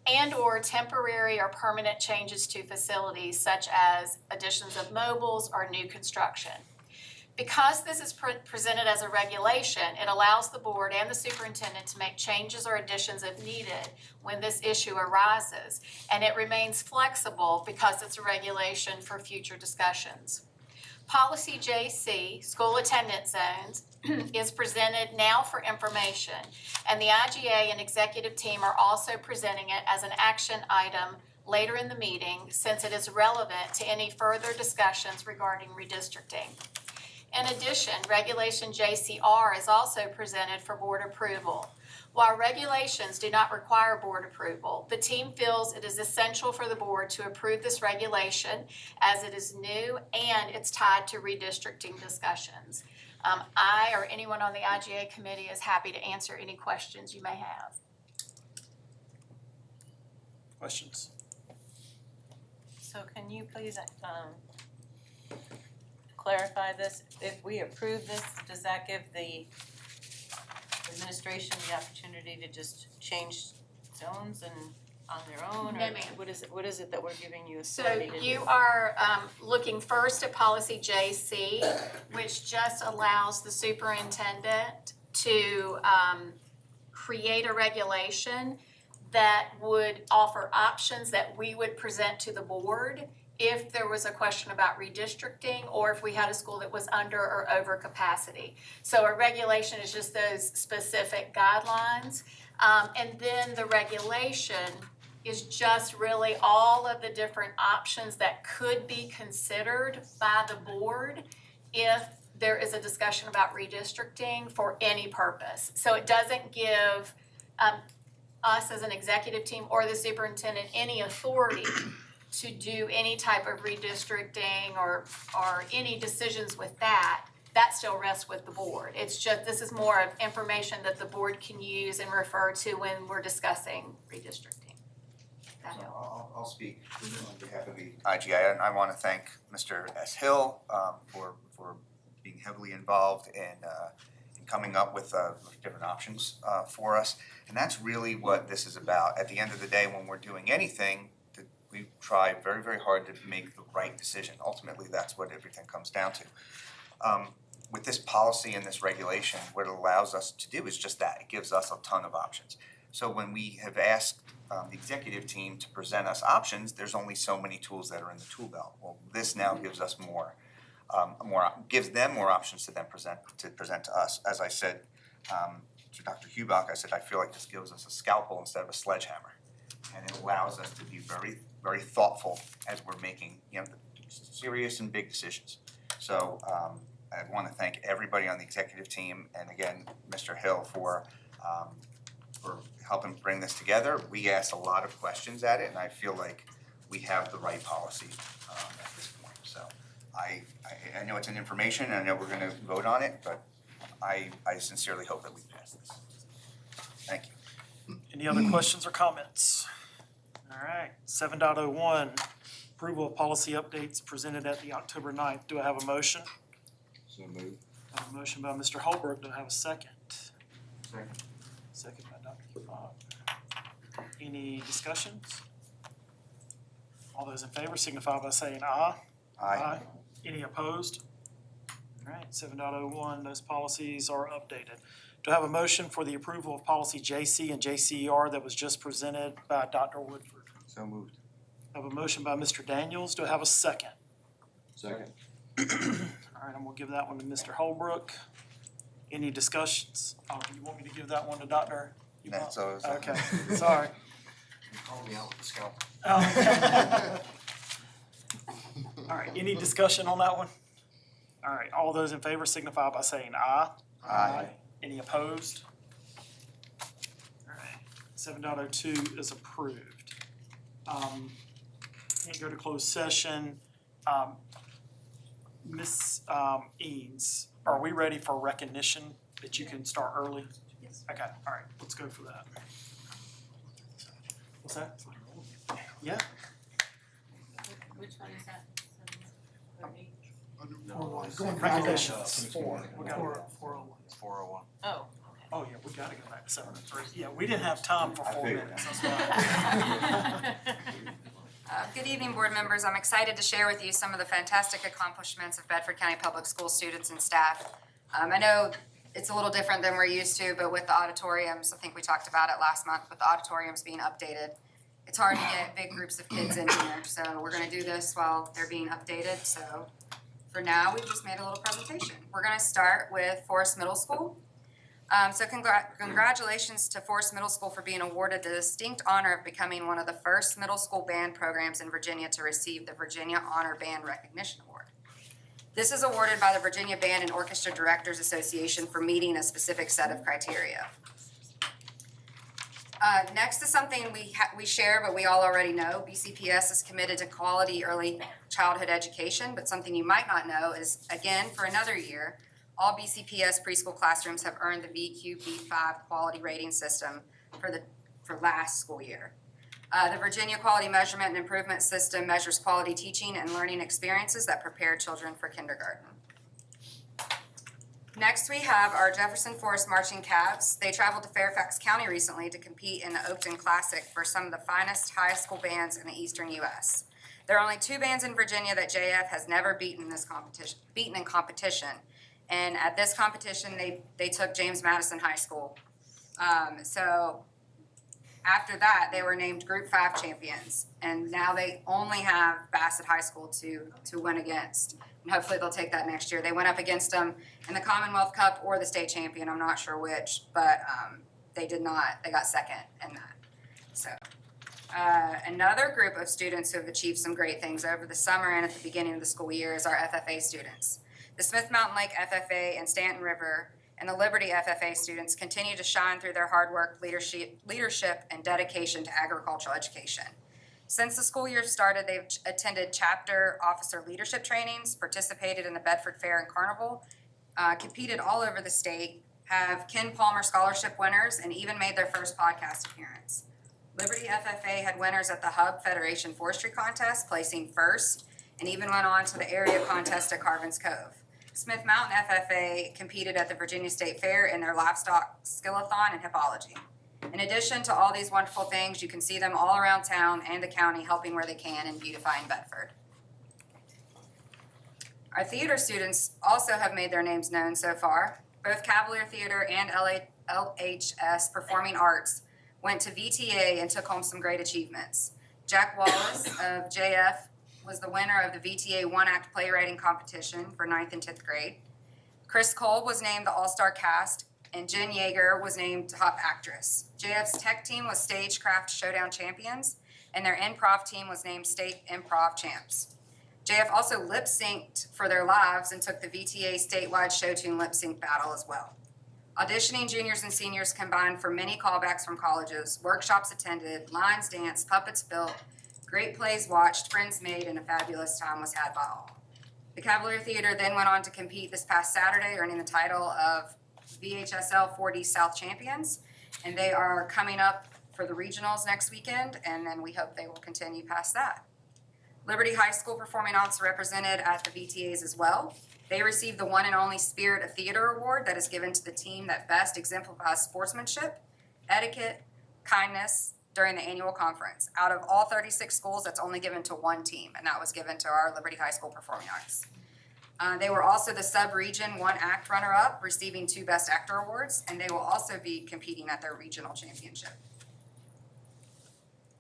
and or temporary or permanent changes to facilities such as additions of mobiles or new construction. Because this is presented as a regulation, it allows the board and the superintendent to make changes or additions if needed when this issue arises, and it remains flexible because it's a regulation for future discussions. Policy JC, school attendance zones, is presented now for information, and the IGA and executive team are also presenting it as an action item later in the meeting, since it is relevant to any further discussions regarding redistricting. In addition, Regulation JCR is also presented for board approval. While regulations do not require board approval, the team feels it is essential for the board to approve this regulation as it is new and it's tied to redistricting discussions. I or anyone on the IGA committee is happy to answer any questions you may have. Questions? So can you please clarify this? If we approve this, does that give the administration the opportunity to just change zones and on their own? No, or ma'am. What is it that we're giving you So authority to do? you are looking first at policy JC, which just allows the superintendent to create a regulation that would offer options that we would present to the board if there was a question about redistricting or if we had a school that was under or over capacity. So a regulation is just those specific guidelines. And then the regulation is just really all of the different options that could be considered by the board if there is a discussion about redistricting for any purpose. So it doesn't give us as an executive team or the superintendent any authority to do any type of redistricting or any decisions with that. That still rests with the board. It's just, this is more of information that the board can use and refer to when we're discussing redistricting. That So helps. I'll speak on behalf of the IGA, and I want to thank Mr. S. Hill for being heavily involved in coming up with different options for us. And that's really what this is about. At the end of the day, when we're doing anything, we try very, very hard to make the right decision. Ultimately, that's what everything comes down to. With this policy and this regulation, what it allows us to do is just that. It gives us a ton of options. So when we have asked the executive team to present us options, there's only so many tools that are in the tool belt. Well, this now gives us gives them more options to then present to us. As I said to Dr. Hubach, I said I feel like this gives us a scalpel instead of a sledgehammer, and it allows us to be very, very thoughtful as we're making serious and big decisions. So I want to thank everybody on the executive team, and again, Mr. Hill for helping bring this together. We asked a lot of questions at it, and I feel like we have the right policy at this point. So I know it's an information, and I know we're going to vote on it, but I sincerely hope that we pass this. Thank you. Any other questions or comments? All right, 7.01, approval of policy updates presented at the October 9th. Do I have a motion? So moved. I have a motion by Mr. Holbrook. Do I have a second? Second. Second by Dr. Hubach. Any discussions? All those in favor signify by saying aye. Aye. Any opposed? All right, 7.01, those policies are updated. Do I have a motion for the approval of policy JC and JCER that was just presented by Dr. Woodford? So moved. I have a motion by Mr. Daniels. Do I have a second? Second. All right, I'm gonna give that one to Mr. Holbrook. Any discussions? Oh, you want me to give that one to Dr.? That's all. Okay, sorry. You called me out with the scalpel. Oh. All right, any discussion on that one? All right, all those in favor signify by saying aye. Aye. Any opposed? All right, 7.02 is approved. Can't go to closed session. Ms. Eames, are we ready for recognition that you can start early? Yes. Okay, all right, let's go for that. What's that? Yeah? Which one is that? 7:30? Recognitions, four. We got 401. 401. Oh, okay. Oh, yeah, we gotta go back to 7:03. Yeah, we didn't have time for 4 figured. minutes, that's why. Good evening, board members. I'm excited to share with you some of the fantastic accomplishments of Bedford County Public School students and staff. I know it's a little different than we're used to, but with the auditoriums, I think we talked about it last month, with the auditoriums being updated, it's hard to get big groups of kids in here. So we're gonna do this while they're being updated. So for now, we've just made a little presentation. We're gonna start with Forest Middle School. Congratulations to Forest Middle School for being awarded the distinct honor of becoming one of the first middle school band programs in Virginia to receive the Virginia Honor Band Recognition Award. This is awarded by the Virginia Band and Orchestra Directors Association for meeting a specific set of criteria. Next is something we share, but we all already know. BCPS is committed to quality early childhood education, but something you might not know is, again, for another year, all BCPS preschool classrooms have earned the VQB5 quality rating system for last school year. The Virginia Quality Measurement and Improvement System measures quality teaching and learning experiences that prepare children for kindergarten. Next, we have our Jefferson Forest Marching Cavs. They traveled to Fairfax County recently to compete in the Oakton Classic for some of the finest high school bands in the eastern U.S. There are only 2 bands in Virginia that JF has never beaten in competition. And at this competition, they took James Madison High School. So after that, they were named Group 5 champions. And now they only have Bassett High School to win against. And hopefully they'll take that next year. They went up against them in the Commonwealth Cup or the state champion, I'm not sure which, but they did not, they got second in that. So another group of students who have achieved some great things over the summer and at the beginning of the school year is our FFA students. The Smith Mountain Lake FFA and Stanton River and the Liberty FFA students continue to shine through their hard work, leadership, and dedication to agricultural education. Since the school year started, they've attended chapter officer leadership trainings, participated in the Bedford Fair and Carnival, competed all over the state, have Ken Palmer Scholarship winners, and even made their first podcast appearance. Liberty FFA had winners at the Hub Federation Forestry Contest, placing first, and even went on to the area contest at Carvin's Cove. Smith Mountain FFA competed at the Virginia State Fair in their livestock skillathon and hippology. In addition to all these wonderful things, you can see them all around town and the county helping where they can and beautifying Bedford. Our theater students also have made their names known so far. Both Cavalier Theater and LHS Performing Arts went to VTA and took home some great achievements. Jack Wallace of JF was the winner of the VTA one-act playwriting competition for 9th and 10th grade. Chris Cole was named the All-Star Cast, and Jen Yeager was named Top Actress. JF's tech team was Stagecraft Showdown Champions, and their improv team was named State Improv Champs. JF also lip-synced for their lives and took the VTA statewide show tune lip-sync battle as well. Auditioning juniors and seniors combined for many callbacks from colleges, workshops attended, lines danced, puppets built, great plays watched, friends made, and a fabulous time was had by all. The Cavalier Theater then went on to compete this past Saturday, earning the title of VHSL 4D South Champions, and they are coming up for the regionals next weekend, and then we hope they will continue past that. Liberty High School Performing Arts represented at the VTAs as well. They received the one and only Spirit of Theater Award that is given to the team that best exemplifies sportsmanship, etiquette, kindness, during the annual conference. Out of all 36 schools, that's only given to one team, and that was given to our Liberty High School Performing Arts. They were also the sub-region one act runner-up, receiving 2 Best Actor awards, and they will also be competing at their regional championship.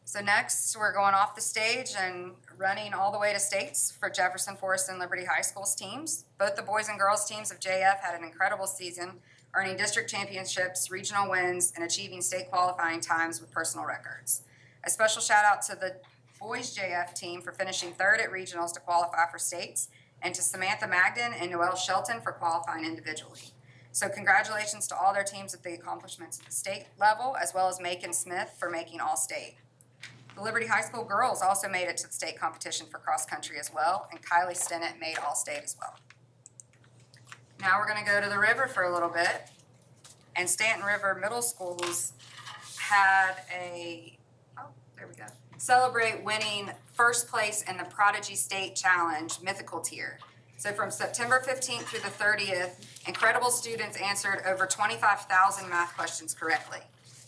So next, we're going off the stage and running all the way to states for Jefferson, Forest, and Liberty High Schools teams. Both the boys and girls teams of JF had an incredible season, earning district championships, regional wins, and achieving state qualifying times with personal records. A special shout out to the boys JF team for finishing 3rd at regionals to qualify for states, and to Samantha Magden and Noelle Shelton for qualifying individually. So congratulations to all their teams at the accomplishments at the state level, as well as Macon Smith for making All-State. The Liberty High School girls also made it to the state competition for cross-country as well, and Kylie Stinnett made All-State as well. Now we're gonna go to the river for a little bit, and Stanton River Middle Schools had celebrate winning first place in the Prodigy State Challenge Mythical Tier. So from September 15th through the 30th, incredible students answered over 25,000 math questions correctly.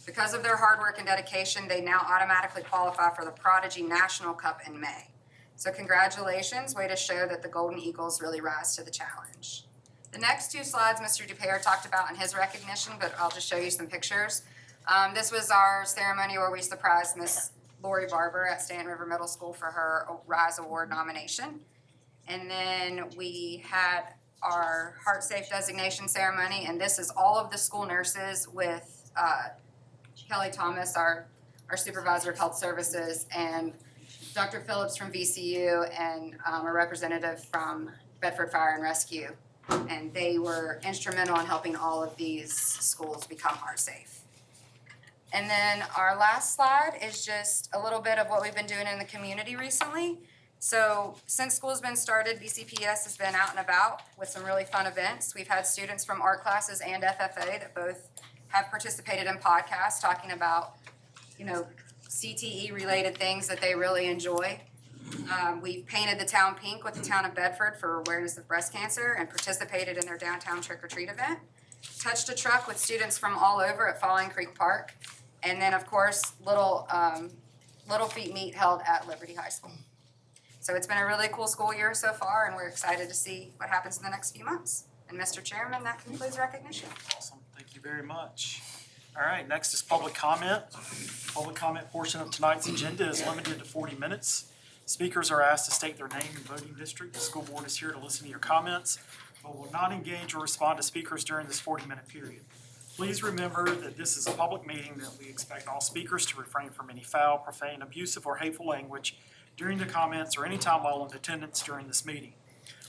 Because of their hard work and dedication, they now automatically qualify for the Prodigy National Cup in May. So congratulations, way to show that the Golden Eagles really rise to the challenge. The next 2 slides Mr. Dupere talked about in his recognition, but I'll just show you some pictures. This was our ceremony where we surprised Miss Lori Barber at Stanton River Middle School for her Rise Award nomination. And then we had our Heart Safe designation ceremony, and this is all of the school nurses with Kelly Thomas, our supervisor of health services, and Dr. Phillips from VCU, and a representative from Bedford Fire and Rescue. And they were instrumental in helping all of these schools become heart safe. And then our last slide is just a little bit of what we've been doing in the community recently. So since school's been started, BCPS has been out and about with some really fun events. We've had students from art classes and FFA that both have participated in podcasts talking about, CTE related things that they really enjoy. We've painted the town pink with the town of Bedford for awareness of breast cancer and participated in their downtown trick or treat event. Touched a truck with students from all over at Falling Creek Park. And then, of course, Little Feet Meet held at Liberty High School. So it's been a really cool school year so far, and we're excited to see what happens in the next few months. And Mr. Chairman, that concludes recognition. Awesome, thank you very much. All right, next is public comment. Public comment portion of tonight's agenda is limited to 40 minutes. Speakers are asked to state their name and voting district. The school board is here to listen to your comments, but will not engage or respond to speakers during this 40-minute period. Please remember that this is a public meeting, that we expect all speakers to refrain from any foul, profane, abusive, or hateful language during the comments or any time while in attendance during this meeting.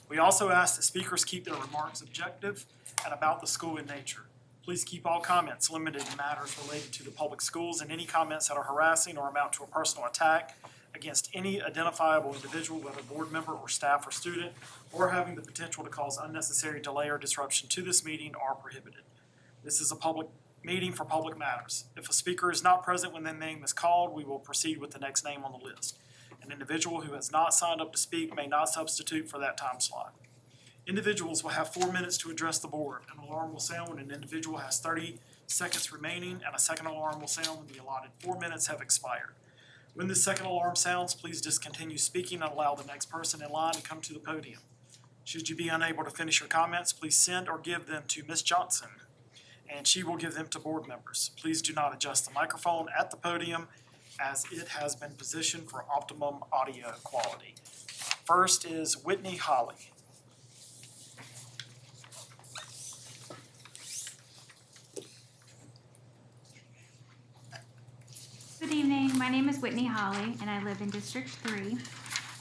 We also ask that speakers keep their remarks objective and about the school in nature. Please keep all comments limited to matters related to the public schools, and any comments that are harassing or amount to a personal attack against any identifiable individual, whether board member or staff or student, or having the potential to cause unnecessary delay or disruption to this meeting are prohibited. This is a public meeting for public matters. If a speaker is not present when their name is called, we will proceed with the next name on the list. An individual who has not signed up to speak may not substitute for that time slot. Individuals will have 4 minutes to address the board. An alarm will sound when an individual has 30 seconds remaining, and a second alarm will sound when the allotted 4 minutes have expired. When the second alarm sounds, please discontinue speaking and allow the next person in line to come to the podium. Should you be unable to finish your comments, please send or give them to Ms. Johnson, and she will give them to board members. Please do not adjust the microphone at the podium, as it has been positioned for optimum audio quality. First is Whitney Holly. Good evening, my name is Whitney Holly and I live in District 3.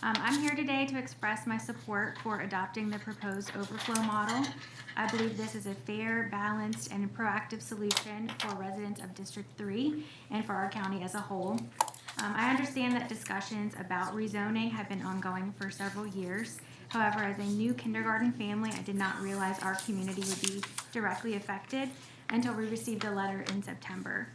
I'm here today to express my support for adopting the proposed overflow model. I believe this is a fair, balanced, and proactive solution for residents of District 3 and for our county as a whole. I understand that discussions about rezoning have been ongoing for several years. However, as a new kindergarten family, I did not realize our community would be directly affected until we received a letter in September.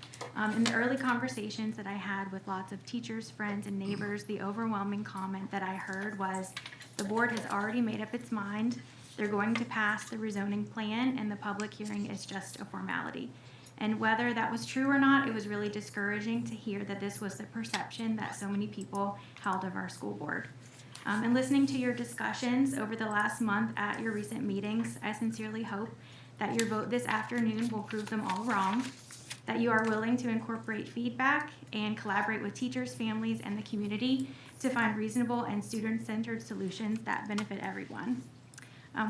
In the early conversations that I had with lots of teachers, friends, and neighbors, the overwhelming comment that I heard was, the board has already made up its mind. They're going to pass the rezoning plan, and the public hearing is just a formality. And whether that was true or not, it was really discouraging to hear that this was the perception that so many people held of our school board. And listening to your discussions over the last month at your recent meetings, I sincerely hope that your vote this afternoon will prove them all wrong, that you are willing to incorporate feedback and collaborate with teachers, families, and the community to find reasonable and student-centered solutions that benefit everyone.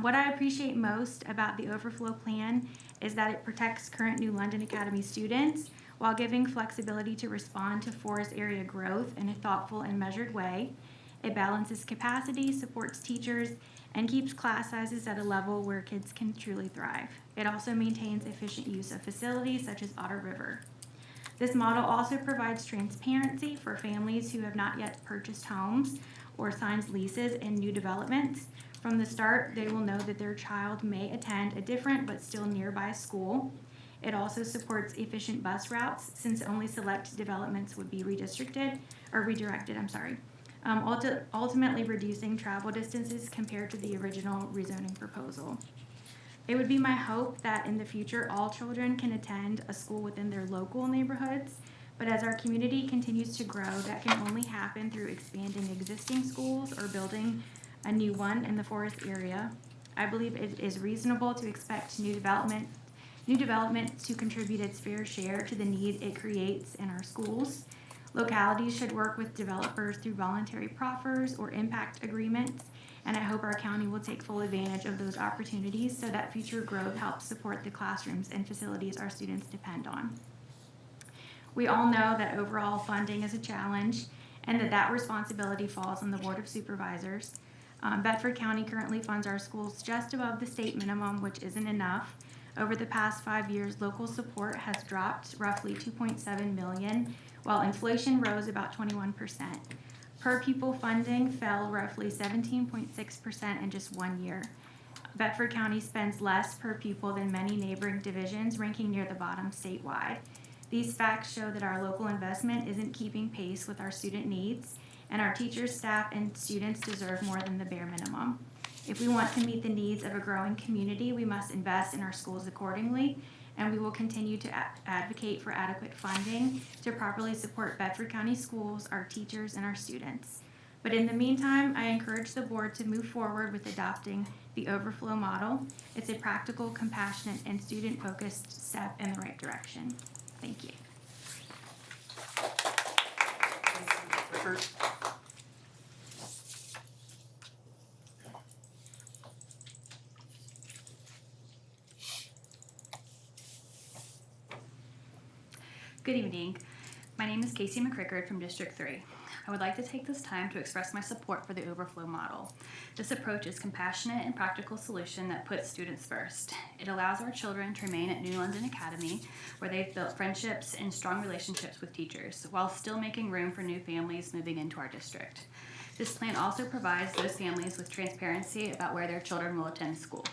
What I appreciate most about the Overflow Plan is that it protects current New London Academy students while giving flexibility to respond to Forest area growth in a thoughtful and measured way. It balances capacity, supports teachers, and keeps class sizes at a level where kids can truly thrive. It also maintains efficient use of facilities such as Otter River. This model also provides transparency for families who have not yet purchased homes or signed leases in new developments. From the start, they will know that their child may attend a different but still nearby school. It also supports efficient bus routes since only select developments would be redirected, ultimately reducing travel distances compared to the original rezoning proposal. It would be my hope that in the future, all children can attend a school within their local neighborhoods, but as our community continues to grow, that can only happen through expanding existing schools or building a new one in the Forest area. I believe it is reasonable to expect new development to contribute its fair share to the need it creates in our schools. Localities should work with developers through voluntary proffers or impact agreements, and I hope our county will take full advantage of those opportunities so that future growth helps support the classrooms and facilities our students depend on. We all know that overall funding is a challenge and that responsibility falls on the Board of Supervisors. Bedford County currently funds our schools just above the state minimum, which isn't enough. Over the past 5 years, local support has dropped roughly $2.7 million, while inflation rose about 21%. Per pupil funding fell roughly 17.6% in just 1 year. Bedford County spends less per pupil than many neighboring divisions, ranking near the bottom statewide. These facts show that our local investment isn't keeping pace with our student needs, and our teachers, staff, and students deserve more than the bare minimum. If we want to meet the needs of a growing community, we must invest in our schools accordingly, and we will continue to advocate for adequate funding to properly support Bedford County schools, our teachers, and our students. But in the meantime, I encourage the board to move forward with adopting the Overflow model. It's a practical, compassionate, and student-focused step in the right direction. Thank you. Rickard? Good evening. My name is Casey McCrickard from District 3. I would like to take this time to express my support for the Overflow model. This approach is compassionate and practical solution that puts students first. It allows our children to remain at New London Academy, where they've built friendships and strong relationships with teachers, while still making room for new families moving into our district. This plan also provides those families with transparency about where their children will attend school.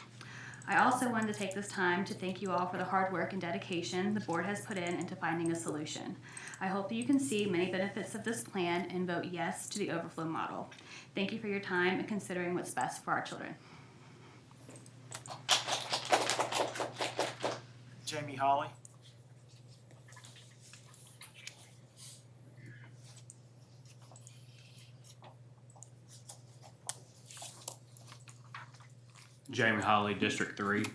I also wanted to take this time to thank you all for the hard work and dedication the board has put in into finding a solution. I hope that you can see many benefits of this plan and vote yes to the Overflow model. Thank you for your time and considering what's best for our children. Jamie Holly? Jamie Holly, District 3.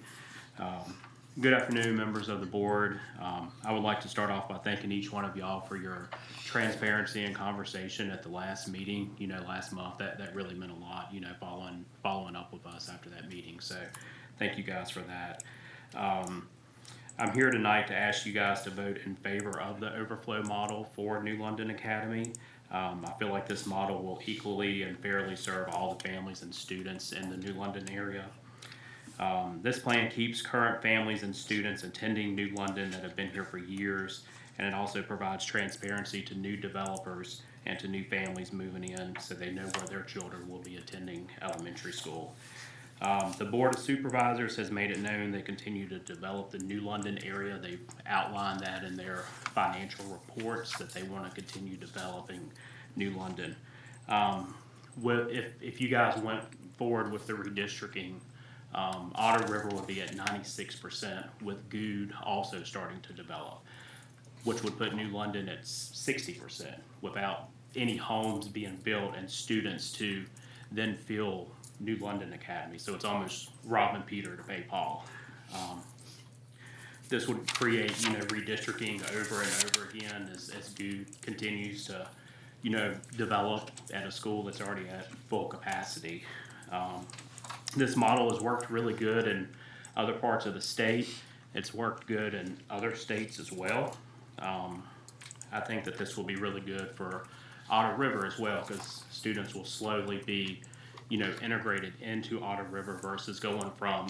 Good afternoon, members of the board. I would like to start off by thanking each one of y'all for your transparency and conversation at the last meeting, last month. That really meant a lot, following up with us after that meeting. So thank you guys for that. I'm here tonight to ask you guys to vote in favor of the Overflow model for New London Academy. I feel like this model will equally and fairly serve all the families and students in the New London area. This plan keeps current families and students attending New London that have been here for years, and it also provides transparency to new developers and to new families moving in so they know where their children will be attending elementary school. The Board of Supervisors has made it known they continue to develop the New London area. They've outlined that in their financial reports that they want to continue developing New London. If you guys went forward with the redistricting Otter River would be at 96%, with Good also starting to develop, which would put New London at 60% without any homes being built and students to then fill New London Academy. So it's almost robbing Peter to pay Paul. This would create, redistricting over and over again as Good continues to, develop at a school that's already at full capacity. This model has worked really good in other parts of the state. It's worked good in other states as well. I think that this will be really good for Otter River as well, because students will slowly be, integrated into Otter River versus going from,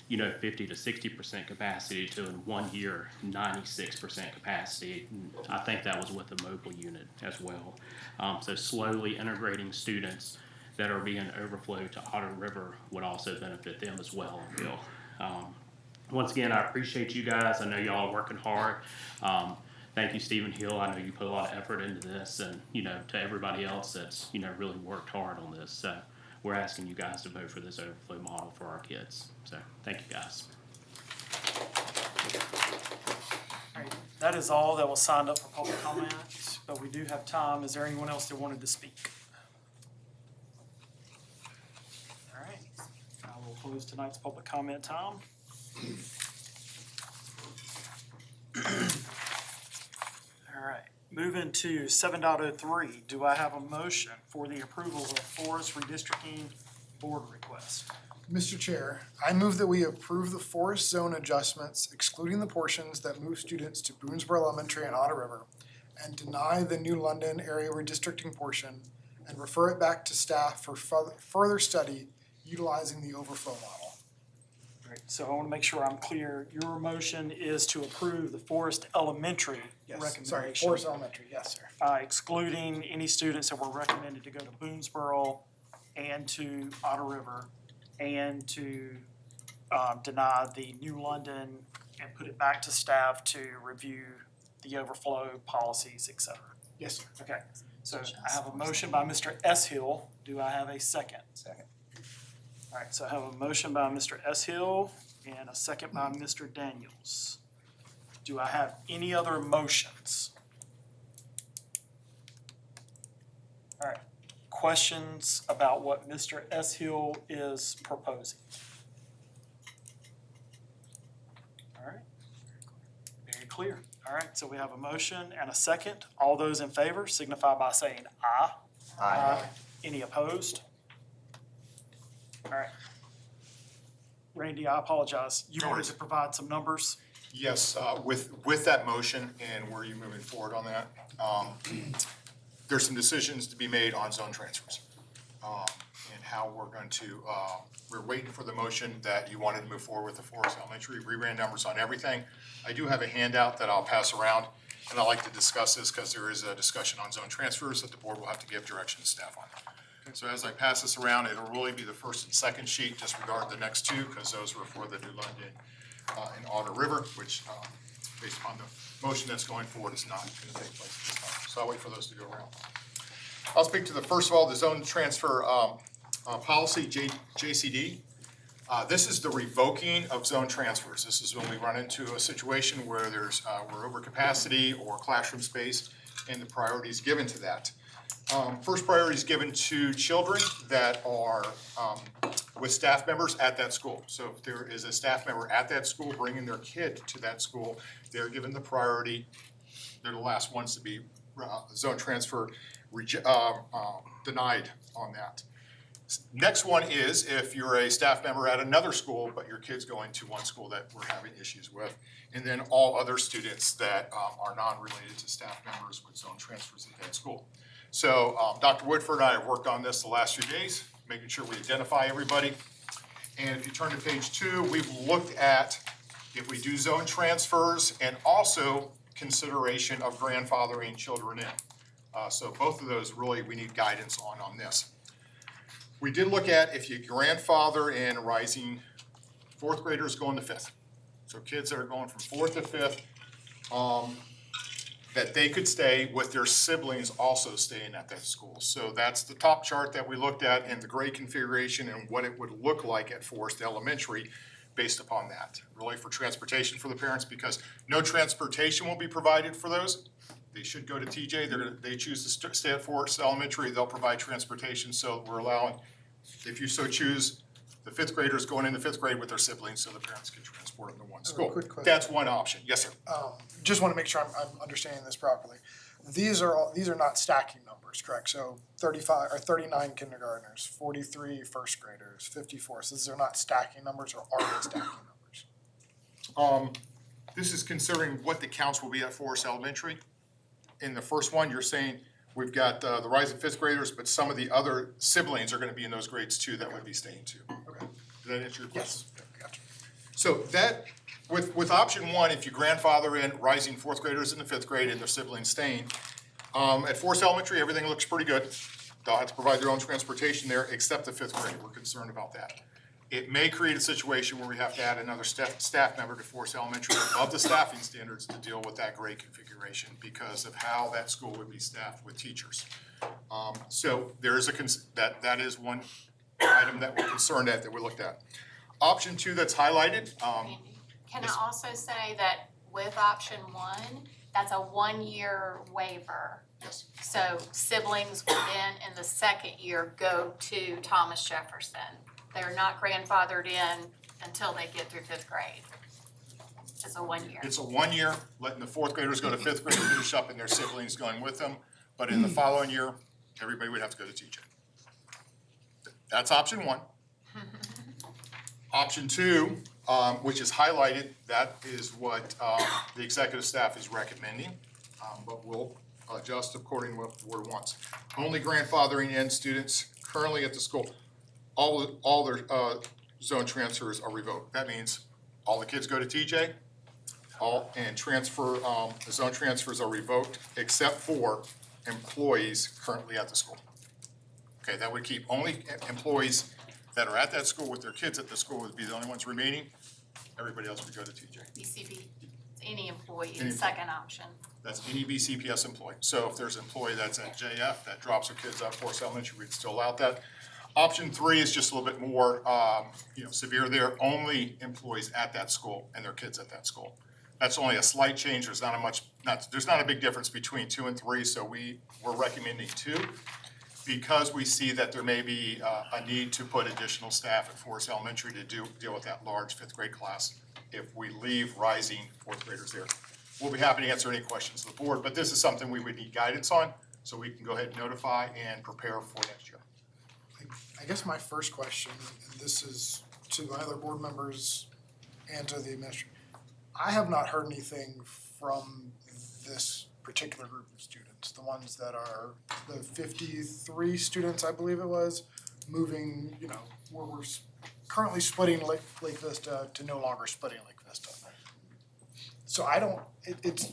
50 to 60% capacity to in 1 year, 96% capacity. I think that was with the mobile unit as well. So slowly integrating students that are being overflowed to Otter River would also benefit them as well, I feel. Once again, I appreciate you guys. I know y'all are working hard. Thank you, Stephen Hill. I know you put a lot of effort into this, and, to everybody else that's, really worked hard on this. So we're asking you guys to vote for this overflow model for our kids. So thank you, guys. All right, that is all that was signed up for public comment, but we do have time. Is there anyone else that wanted to speak? All right, I will close tonight's public comment time. All right, moving to 7.03, do I have a motion for the approval of forest redistricting board request? Mr. Chair, I move that we approve the forest zone adjustments excluding the portions that move students to Boonesboro Elementary and Otter River, and deny the New London area redistricting portion, and refer it back to staff for further study utilizing the overflow model. All right, so I want to make sure I'm clear. Your motion is to approve the Forest Elementary recommendation. Sorry, Forest Elementary, yes, sir. Excluding any students that were recommended to go to Boonesboro and to Otter River, and to deny the New London and put it back to staff to review the overflow policies, et cetera. Yes, sir. Okay, so I have a motion by Mr. S. Hill. Do I have a second? Second. All right, so I have a motion by Mr. S. Hill and a second by Mr. Daniels. Do I have any other motions? All right, questions about what Mr. S. Hill is proposing? All right, very clear. All right, so we have a motion and a second. All those in favor signify by saying aye. Aye. Any opposed? All right. Randy, I apologize. You No wanted worries. to provide some numbers? Yes, with that motion and where you moving forward on that, there's some decisions to be made on zone transfers. And how we're going to, we're waiting for the motion that you wanted to move forward with the Forest Elementary. We ran numbers on everything. I do have a handout that I'll pass around, and I'd like to discuss this because there is a discussion on zone transfers that the board will have to give direction to staff on. So as I pass this around, it'll really be the first and second sheet, disregard the next two, because those were for the New London and Otter River, which, based upon the motion that's going forward, is not gonna take place at this time. So I'll wait for those to go around. I'll speak to first of all, the zone transfer policy, JCD. This is the revoking of zone transfers. This is when we run into a situation where we're over capacity or classroom space, and the priority is given to that. First priority is given to children that are with staff members at that school. So if there is a staff member at that school bringing their kid to that school, they're given the priority. They're the last ones to be zone transfer denied on that. Next one is if you're a staff member at another school, but your kid's going to one school that we're having issues with. And then all other students that are non-related to staff members with zone transfers at that school. So Dr. Woodford and I have worked on this the last few days, making sure we identify everybody. And if you turn to page 2, we've looked at if we do zone transfers and also consideration of grandfathering children in. So both of those really we need guidance on this. We did look at if you grandfather in rising 4th graders going to 5th. So kids that are going from 4th to 5th, that they could stay with their siblings also staying at that school. So that's the top chart that we looked at in the grade configuration and what it would look like at Forest Elementary based upon that. Really for transportation for the parents, because no transportation will be provided for those. They should go to TJ, they choose to stay at Forest Elementary, they'll provide transportation, so we're allowing, if you so choose, the fifth graders going into fifth grade with their siblings, so the parents can transport them to one school. quick question. That's one option, yes, sir. Just want to make sure I'm understanding this properly. These are not stacking numbers, correct? So 35 or 39 kindergartners, 43 first graders, 54. So these are not stacking numbers, or are they stacking numbers? This is considering what the counts will be at Forest Elementary. In the first one, you're saying we've got the rising fifth graders, but some of the other siblings are gonna be in those grades too that would be staying too. Okay. Does that answer your question? Yes. Gotcha. So that, with option one, if you grandfather in rising fourth graders in the fifth grade and their siblings staying, at Forest Elementary, everything looks pretty good. They'll have to provide their own transportation there, except the fifth grade. We're concerned about that. It may create a situation where we have to add another staff member to Forest Elementary above the staffing standards to deal with that grade configuration because of how that school would be staffed with teachers. So there is that is one item that we're concerned at, that we looked at. Option two that's highlighted, Can Yes. I also say that with option one, that's a 1-year waiver? yes, So siblings will then, in the second year, go to Thomas Jefferson. They're not grandfathered in until they get through fifth grade. It's a 1 year. it's a 1 year, letting the fourth graders go to fifth grade and finish up and their siblings going with them. But in the following year, everybody would have to go to TJ. That's option one. Option two, which is highlighted, that is what the executive staff is recommending, but we'll adjust according to what the board wants. Only grandfathering in students currently at the school, all their zone transfers are revoked. That means all the kids go to TJ, the zone transfers are revoked except for employees currently at the school. Okay, that would keep only employees that are at that school with their kids at the school would be the only ones remaining. Everybody else would go to TJ. BCB, any employee, Any- second option. That's any BCPS employee. So if there's an employee that's at JF that drops their kids out of Forest Elementary, we'd still allow that. Option three is just a little bit more, severe there. Only employees at that school and their kids at that school. That's only a slight change. There's not a big difference between 2 and 3, so we're recommending 2. Because we see that there may be a need to put additional staff at Forest Elementary to deal with that large fifth grade class if we leave rising fourth graders there. We'll be happy to answer any questions of the board, but this is something we would need guidance on, so we can go ahead and notify and prepare for next year. I guess my first question, and this is to my other board members and to the administration. I have not heard anything from this particular group of students, the ones that are the 53 students, I believe it was, moving, where we're currently splitting Lake Vista to no longer splitting Lake Vista. So I don't, it's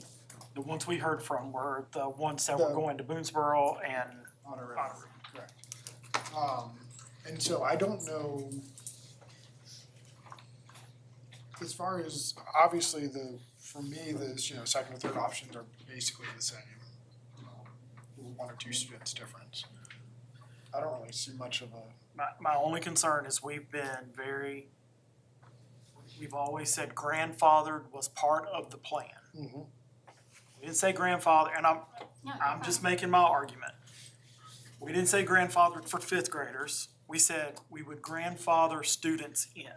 The ones we heard from were the ones that were going to Boonesboro and Honor River, correct. And so I don't know, as far as, obviously for me, the, second or third options are basically the same. 1 or 2 students difference. I don't really see much of a, my only concern is we've always said grandfathered was part of the plan. We didn't say grandfather, and I'm just making my argument. We didn't say grandfathered for fifth graders. We said we would grandfather students in.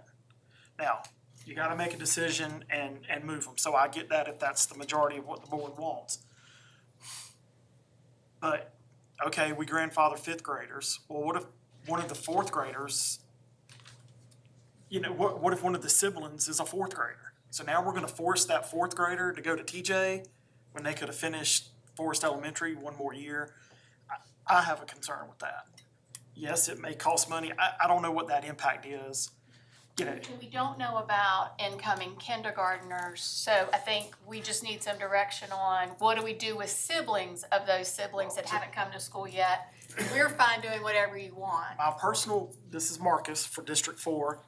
Now, you gotta make a decision and move them, so I get that if that's the majority of what the board wants. But, okay, we grandfather fifth graders, well, what if one of the fourth graders, what if one of the siblings is a fourth grader? So now we're gonna force that fourth grader to go to TJ when they could have finished Forest Elementary 1 more year? I have a concern with that. Yes, it may cost money, I don't know what that impact is. We don't know about incoming kindergartners, so I think we just need some direction on what do we do with siblings of those siblings that haven't come to school yet? We're fine doing whatever you want. This is Marcus for District 4.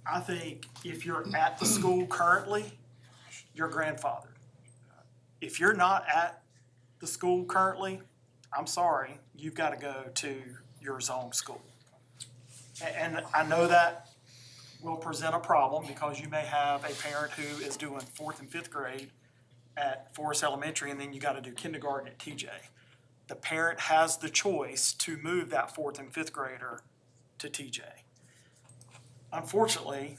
I think if you're at the school currently, you're grandfathered. if you're not at the school currently, I'm sorry, you've got to go to your zone school. And I know that will present a problem because you may have a parent who is doing 4th and 5th grade at Forest Elementary, and then you gotta do kindergarten at TJ. The parent has the choice to move that 4th and 5th grader to TJ. Unfortunately,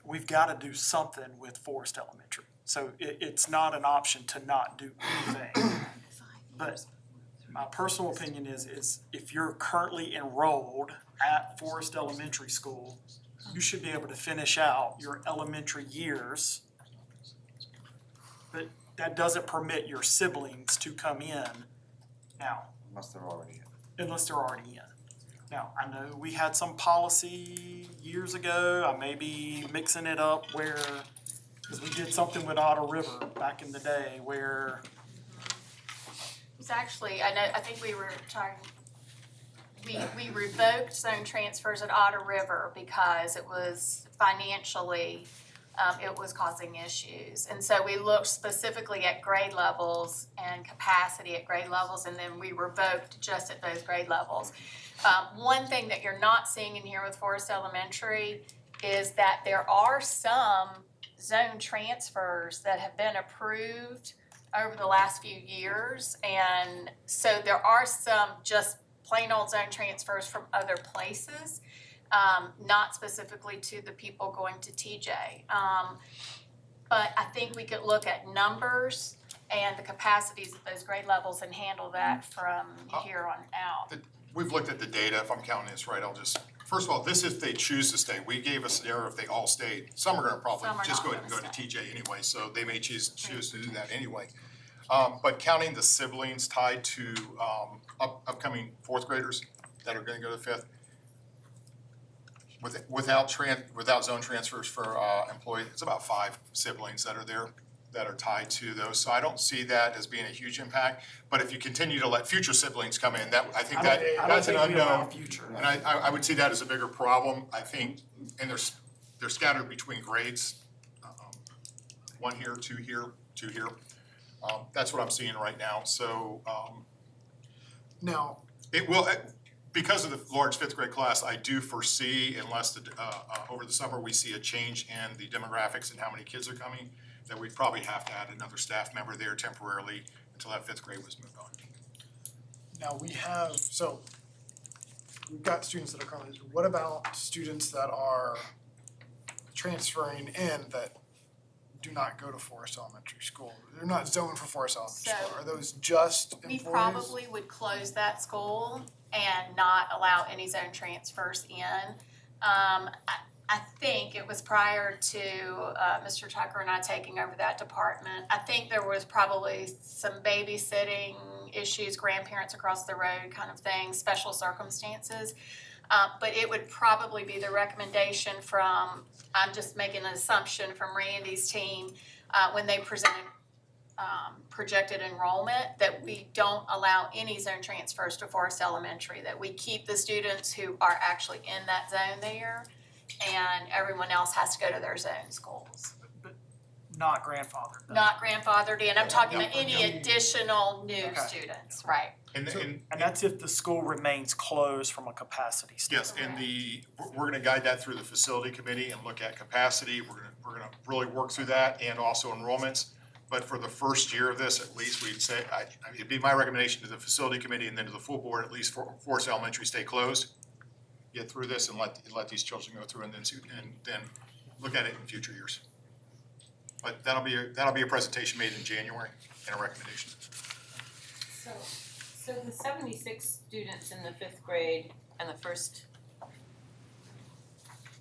we've gotta do something with Forest Elementary. So it's not an option to not do anything. But my personal opinion is if you're currently enrolled at Forest Elementary School, you should be able to finish out your elementary years. But that doesn't permit your siblings to come in now, Unless they're already in. unless they're already in. Now, I know we had some policy years ago, I may be mixing it up where, because we did something with Otter River back in the day where, It was actually, I think we were talking, we revoked zone transfers at Otter River because it was financially, it was causing issues. And so we looked specifically at grade levels and capacity at grade levels, and then we revoked just at those grade levels. One thing that you're not seeing in here with Forest Elementary is that there are some zone transfers that have been approved over the last few years. And so there are some just plain old zone transfers from other places, not specifically to the people going to TJ. But I think we could look at numbers and the capacities of those grade levels and handle that from here on out. We've looked at the data, if I'm counting this right, first of all, this if they choose to stay. We gave a scenario if they all stayed. Some are gonna probably Some are just not go ahead and go gonna to TJ anyway, so they may choose to do that anyway. But counting the siblings tied to, upcoming 4th graders that are gonna go to 5th, without zone transfers for, employees, it's about 5 siblings that are there that are tied to those. So I don't see that as being a huge impact. But if you continue to let future siblings come in, I think that's an I don't think we allow unknown. future. And I would see that as a bigger problem, I think, and they're scattered between grades. 1 here, 2 here, 2 here. That's what I'm seeing right now, so, Now, it will, because of the large 5th grade class, I do foresee, unless over the summer we see a change in the demographics and how many kids are coming, that we'd probably have to add another staff member there temporarily until that 5th grade was moved on. now we've got students that are currently, what about students that are transferring in that do not go to Forest Elementary School? They're not zoned for Forest Elementary School. So, Are those just We employees? probably would close that school and not allow any zone transfers in. I think it was prior to Mr. Tucker and I taking over that department. I think there was probably some babysitting issues, grandparents across the road kind of thing, special circumstances. But it would probably be the recommendation from, I'm just making an assumption from Randy's team, when they presented projected enrollment, that we don't allow any zone transfers to Forest Elementary, that we keep the students who are actually in that zone there, and everyone else has to go to their zone schools. But not grandfathered. though. Not grandfathered in, I'm talking about Yeah. any additional new Okay. students, right? And And that's if the school remains closed from a capacity yes, standpoint. and we're gonna guide that through the facility committee and look at capacity. We're gonna really work through that and also enrollments. But for the first year of this, at least we'd say, it'd be my recommendation to the facility committee and then to the full board, at least for Forest Elementary, stay closed. Get through this and let these children go through and then look at it in future years. But that'll be a presentation made in January and a recommendation. So the 76 students in the 5th grade and the first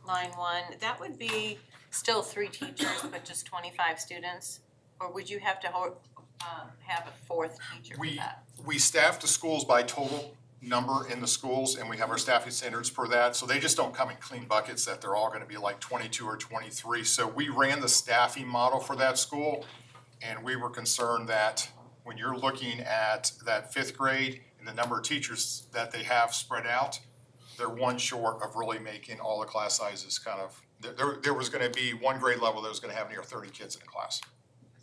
line 1, that would be still 3 teachers, but just 25 students? Or would you have to have a 4th teacher for that? We staff the schools by total number in the schools, and we have our staffing standards for that, so they just don't come in clean buckets that they're all gonna be like 22 or 23. So we ran the staffing model for that school, and we were concerned that when you're looking at that 5th grade and the number of teachers that they have spread out, they're one short of really making all the class sizes kind of, there was gonna be one grade level that was gonna have near 30 kids in a class.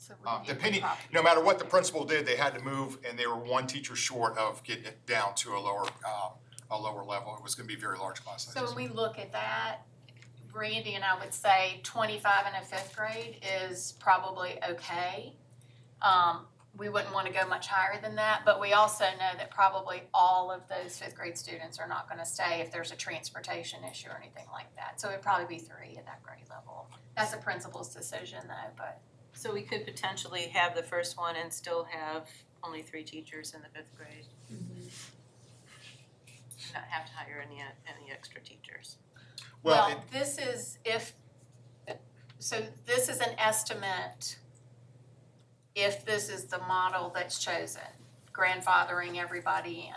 So we need Depending, property. no matter what the principal did, they had to move, and they were one teacher short of getting it down to a lower level. It was gonna be very large class So sizes. when we look at that, Randy and I would say 25 in a fifth grade is probably okay. We wouldn't want to go much higher than that, but we also know that probably all of those fifth grade students are not gonna stay if there's a transportation issue or anything like that. So it'd probably be 3 at that grade level. That's the principal's decision though, but So we could potentially have the first one and still have only 3 teachers in the fifth grade. Not have to hire any extra teachers. Well, this is this is an estimate if this is the model that's chosen, grandfathering everybody in.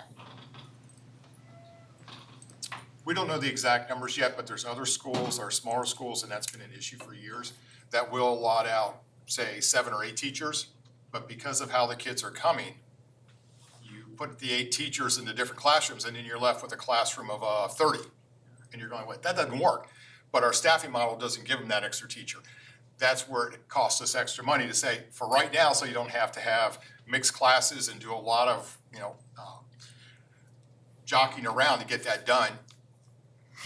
we don't know the exact numbers yet, but there's other schools, or smaller schools, and that's been an issue for years, that will allot out, say, 7 or 8 teachers, but because of how the kids are coming, you put the 8 teachers into different classrooms, and then you're left with a classroom of 30. And you're going, wait, that doesn't work. But our staffing model doesn't give them that extra teacher. That's where it costs us extra money to say, for right now, so you don't have to have mixed classes and do a lot of, jockeying around to get that done.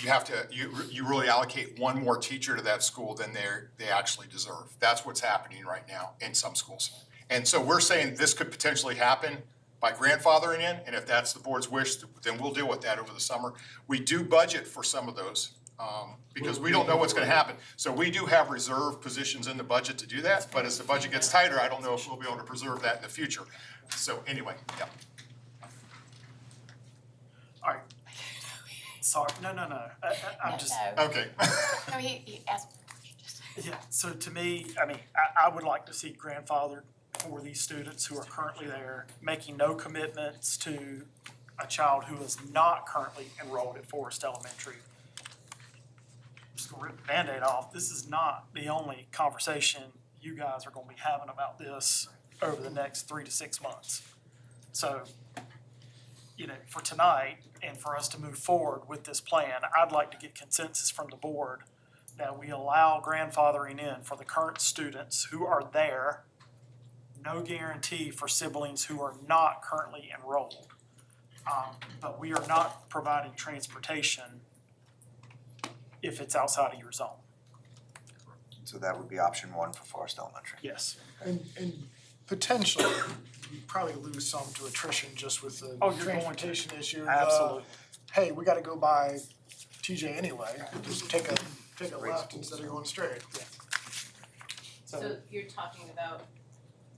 You have to, you really allocate one more teacher to that school than they actually deserve. That's what's happening right now in some schools. And so we're saying this could potentially happen by grandfathering in, and if that's the board's wish, then we'll deal with that over the summer. We do budget for some of those, because we don't know what's gonna happen. So we do have reserve positions in the budget to do that, but as the budget gets tighter, I don't know if we'll be able to preserve that in the future. So anyway, yeah. All right. Sorry, no. I'm just, Okay. No, he asked. yeah, so to me, I mean, I would like to see grandfathered for these students who are currently there, making no commitments to a child who is not currently enrolled at Forest Elementary. Just gonna rip the Band-Aid off. This is not the only conversation you guys are gonna be having about this over the next 3 to 6 months. So, for tonight and for us to move forward with this plan, I'd like to get consensus from the board that we allow grandfathering in for the current students who are there. No guarantee for siblings who are not currently enrolled. But we are not providing transportation if it's outside of your zone. So that would be option 1 for Forest Elementary. Yes. And potentially, you probably lose some to attrition just with the Oh, you're going to. transportation issue. Absolutely. Hey, we gotta go by TJ anyway, just take a left instead of going straight. So you're talking about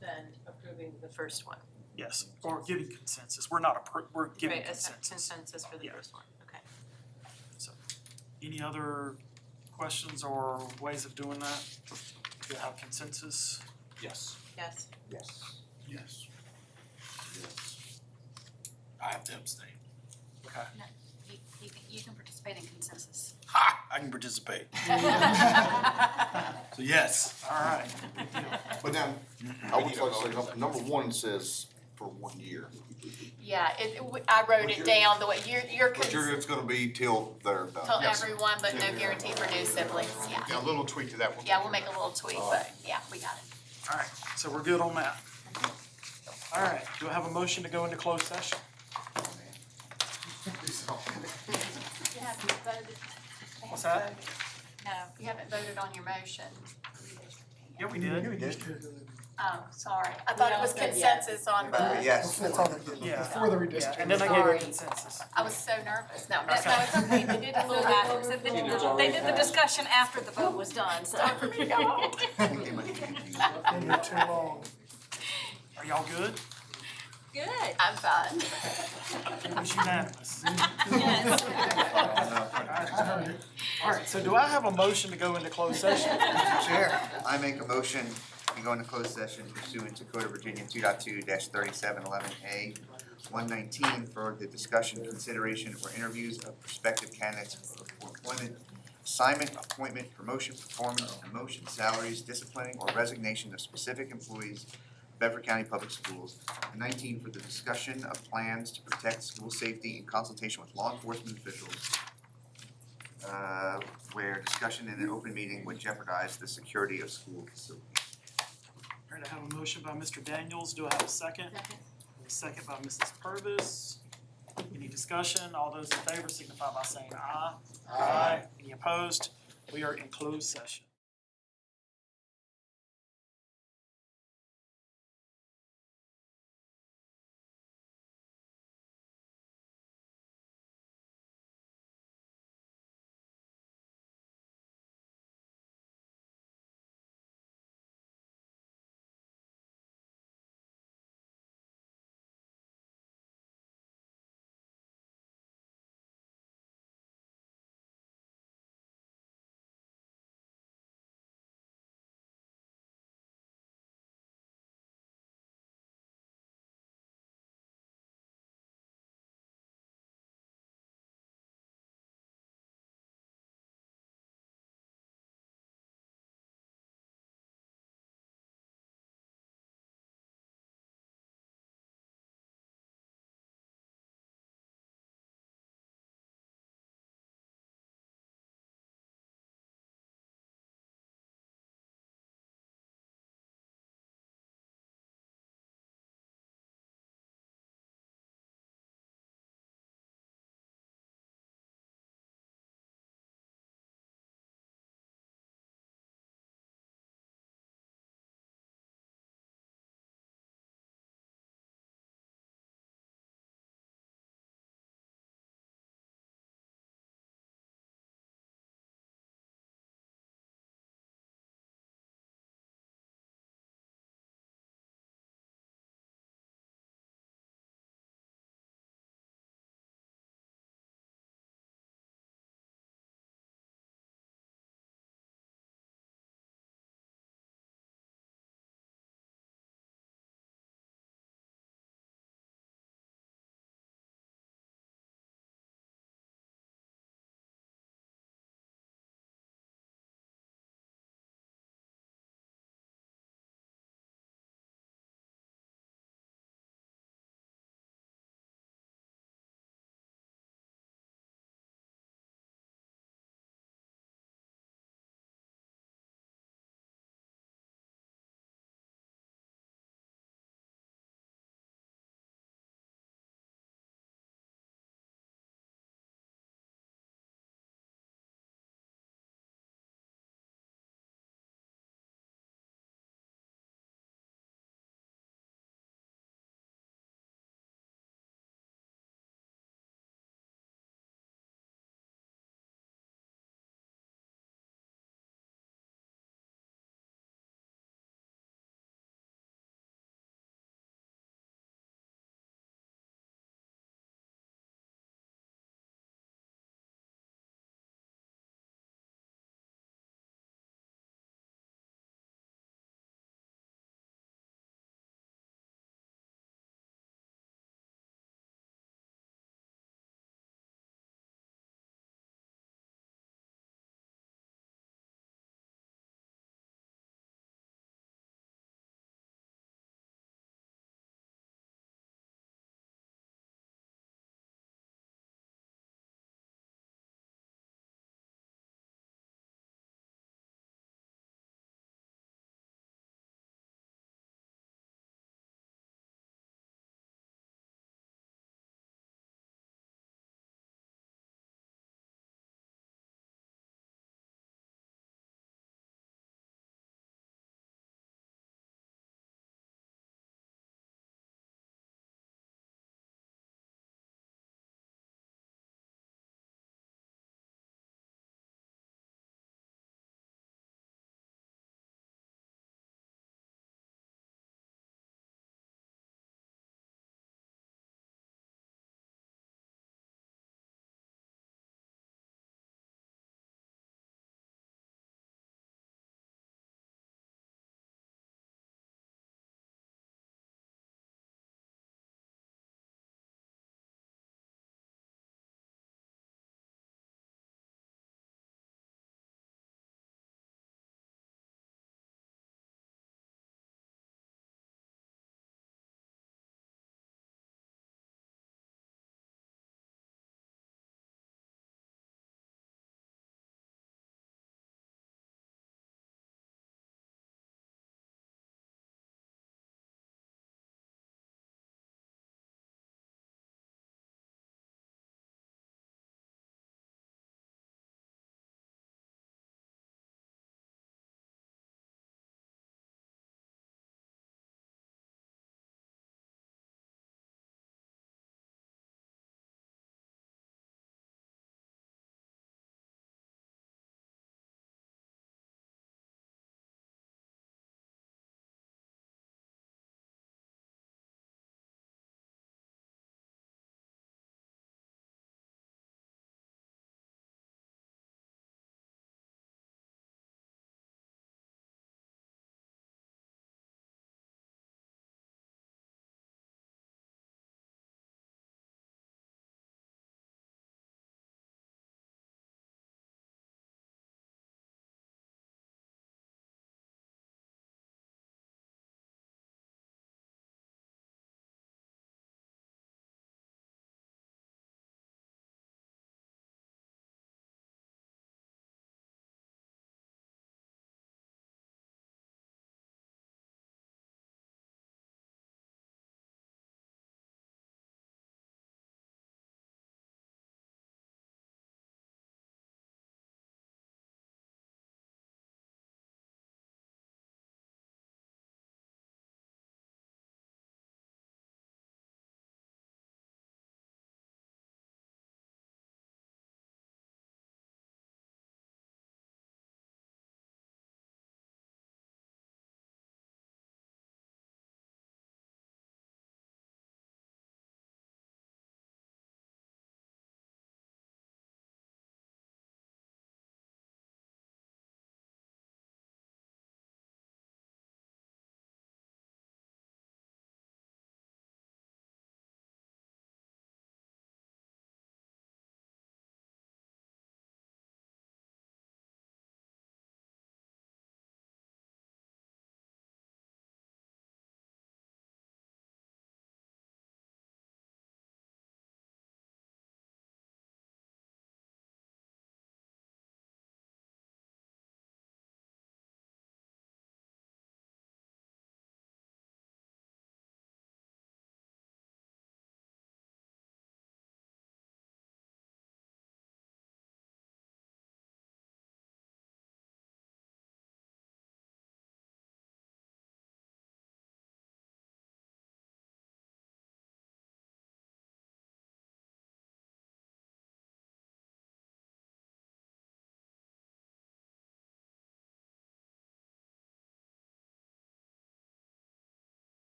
then approving the first one? Yes, or giving consensus. We're not, we're giving Right, a consensus. consensus for the Yeah. first one, okay. Any other questions or ways of doing that? Do you have consensus? Yes. Yes. Yes. Yes. I have to abstain. Okay. You can participate in consensus. Ha! I can participate. So yes. All right, good deal. But now, I would like to say, number 1 says for 1 year. Yeah, I wrote it down the way, you're But it's gonna be till they're done. tell Yes. everyone, but no guarantee for new siblings, yeah. Yeah, a little tweak to that. Yeah, we'll make a little tweak, but yeah, we got it. All right, so we're good on that. All right, do I have a motion to go into closed session? You haven't voted. What's that? No, you haven't voted on your motion. Yeah, we did. Oh, sorry. I thought it was consensus on the, Yes. That's all they're getting, Yeah. before the Yeah, redistricting. and then I gave Sorry. a consensus. I was so nervous. No, it's okay. They did a little after. So They did the discussion after the vote was done, so. Time for me to go home. They might be confused. You're too long. Are y'all good? Good. I'm fine. It was unanimous. Yes. All right, so do I have a motion to go into closed session? Mr. Chair, I make a motion to go into closed session pursuant to Code of Virginia 2.2-3711A 119 for the discussion, consideration, or interviews of prospective candidates for employment, assignment, appointment, promotion, performance, demotion, salaries, disciplining, or resignation of specific employees of Bedford County Public Schools, and 19 for the discussion of plans to protect school safety in consultation with law enforcement officials, where discussion in an open meeting would jeopardize the security of school facilities. All right, I have a motion by Mr. Daniels. Do I have a second? A second by Mrs. Purvis. Any discussion? All those in favor signify by saying aye. Aye. Any opposed? We are in closed session.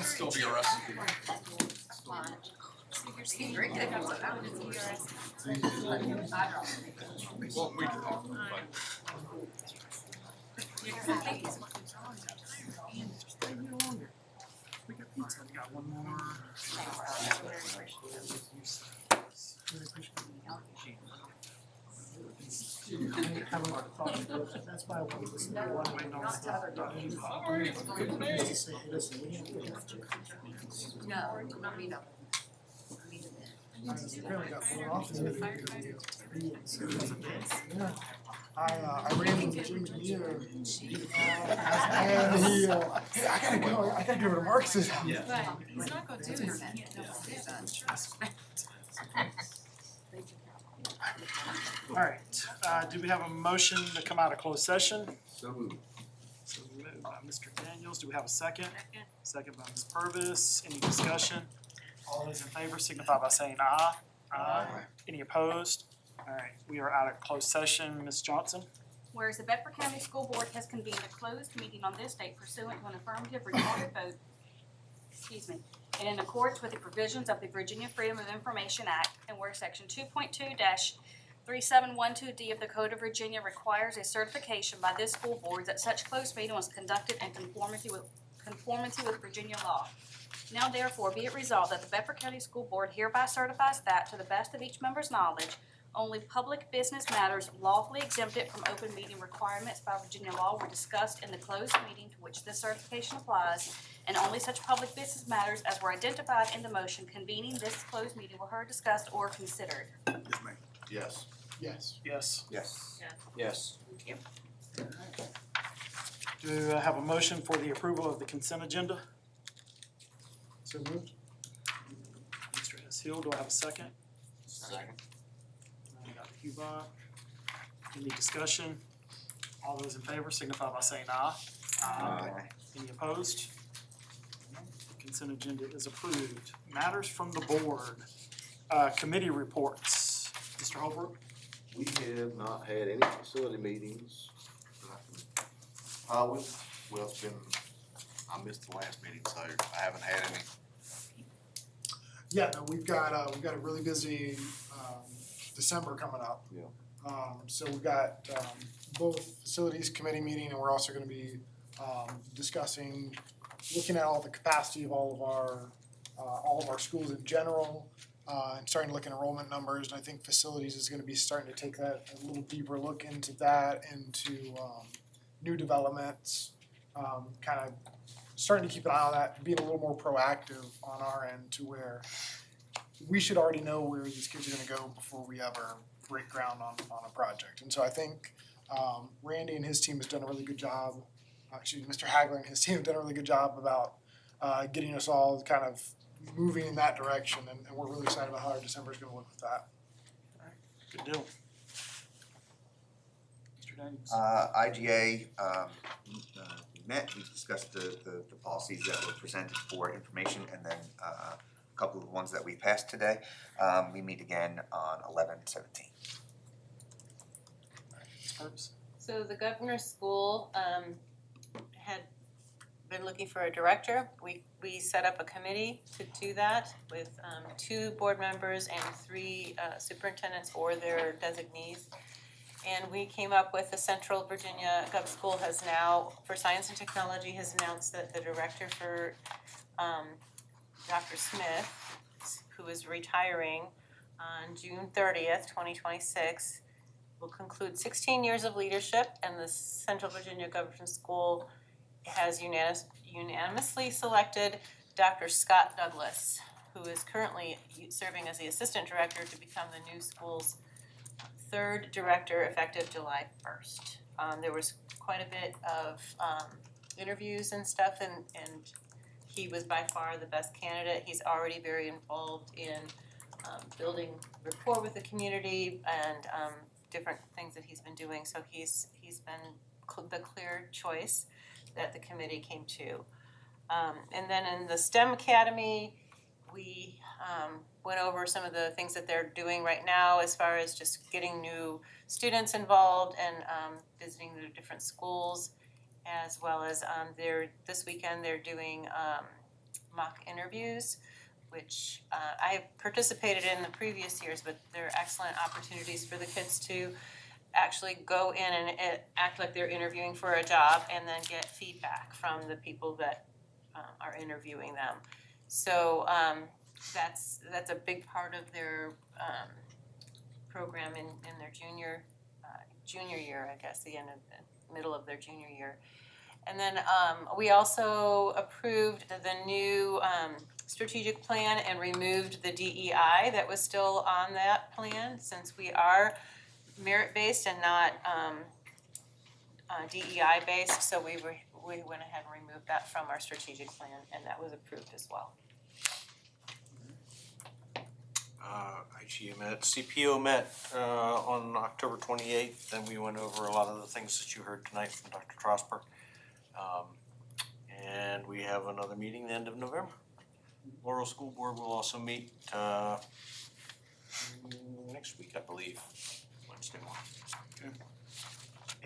Still be a recipe. Well, we can talk, We got one more. That's why I wanted to say one way, not I ran into Jim McNear, and he, hey, I gotta go, I gotta go to Marcus's house. He's not gonna do Alright, do we have a motion to come out of closed session? So moved. So moved by Mr. Daniels, do we have a second? Second by Ms. Purvis, any discussion? All those in favor signify by saying aye. Aye. Any opposed? Alright, we are out of closed session, Ms. Johnson? Whereas the Bedford County School Board has convened a closed meeting on this date pursuant to an affirmative recorded vote, and in accordance with the provisions of the Virginia Freedom of Information Act, and where section 2.2-3712D of the Code of Virginia requires a certification by this school board that such closed meeting was conducted in conformity with Virginia law. Now therefore be it resolved that the Bedford County School Board hereby certifies that, to the best of each member's knowledge, only public business matters lawfully exempted from open meeting requirements by Virginia law were discussed in the closed meeting to which this certification applies, and only such public business matters as were identified in the motion convening this closed meeting were heard, discussed, or considered. Yes, ma'am. Yes. Yes. Yes. Yes. Yes. Do I have a motion for the approval of the consent agenda? So moved. Mr. S. Hill, do I have a second? Second. Dr. Hubach. Any discussion? All those in favor signify by saying aye. Any opposed? Consent agenda is approved. Matters from the board. Committee reports. Mr. Holbrook? We have not had any facility meetings. Well, it's been, I missed the last meeting, so I haven't had any. Yeah, no, we've got a really busy, December coming up. Yeah. So we've got, both facilities committee meeting, and we're also gonna be, discussing, looking at all the capacity of all of our schools in general, and starting to look at enrollment numbers, and I think facilities is gonna be starting to take that, a little deeper look into that, into, new developments, kind of starting to keep an eye on that, being a little more proactive on our end to where we should already know where these kids are gonna go before we ever break ground on a project. And so I think Randy and his team has done a really good job, Mr. Hagler and his team have done a really good job about getting us all kind of moving in that direction, and we're really excited about how our December is gonna look with that. Good deal. Mr. Daniels? IGA, met, we discussed the policies that were presented for information, and then a couple of the ones that we passed today. We meet again on 11/17. So the governor's school had been looking for a director. We set up a committee to do that with 2 board members and 3 superintendents or their designees. And we came up with the Central Virginia Gov School has now, for science and technology, has announced that the director for Dr. Smith, who is retiring on June 30th, 2026, will conclude 16 years of leadership, and the Central Virginia Government School has unanimously selected Dr. Scott Douglas, who is currently serving as the assistant director, to become the new school's 3rd director effective July 1st. There was quite a bit of interviews and stuff, and he was by far the best candidate. He's already very involved in building rapport with the community and different things that he's been doing. So he's been the clear choice that the committee came to. And then in the STEM Academy, we went over some of the things that they're doing right now as far as just getting new students involved and visiting the different schools, as well as this weekend they're doing mock interviews, which I participated in the previous years, but they're excellent opportunities for the kids to actually go in and act like they're interviewing for a job and then get feedback from the people that are interviewing them. So that's a big part of their program in their junior year, I guess, the middle of their junior year. And then we also approved the new strategic plan and removed the DEI that was still on that plan, since we are merit-based and not DEI-based. So we went ahead and removed that from our strategic plan, and that was approved as well. IGA met, CPO met on October 28th, and we went over a lot of the things that you heard tonight from Dr. Trosper. And we have another meeting the end of November. Laurel School Board will also meet next week, I believe, Wednesday morning.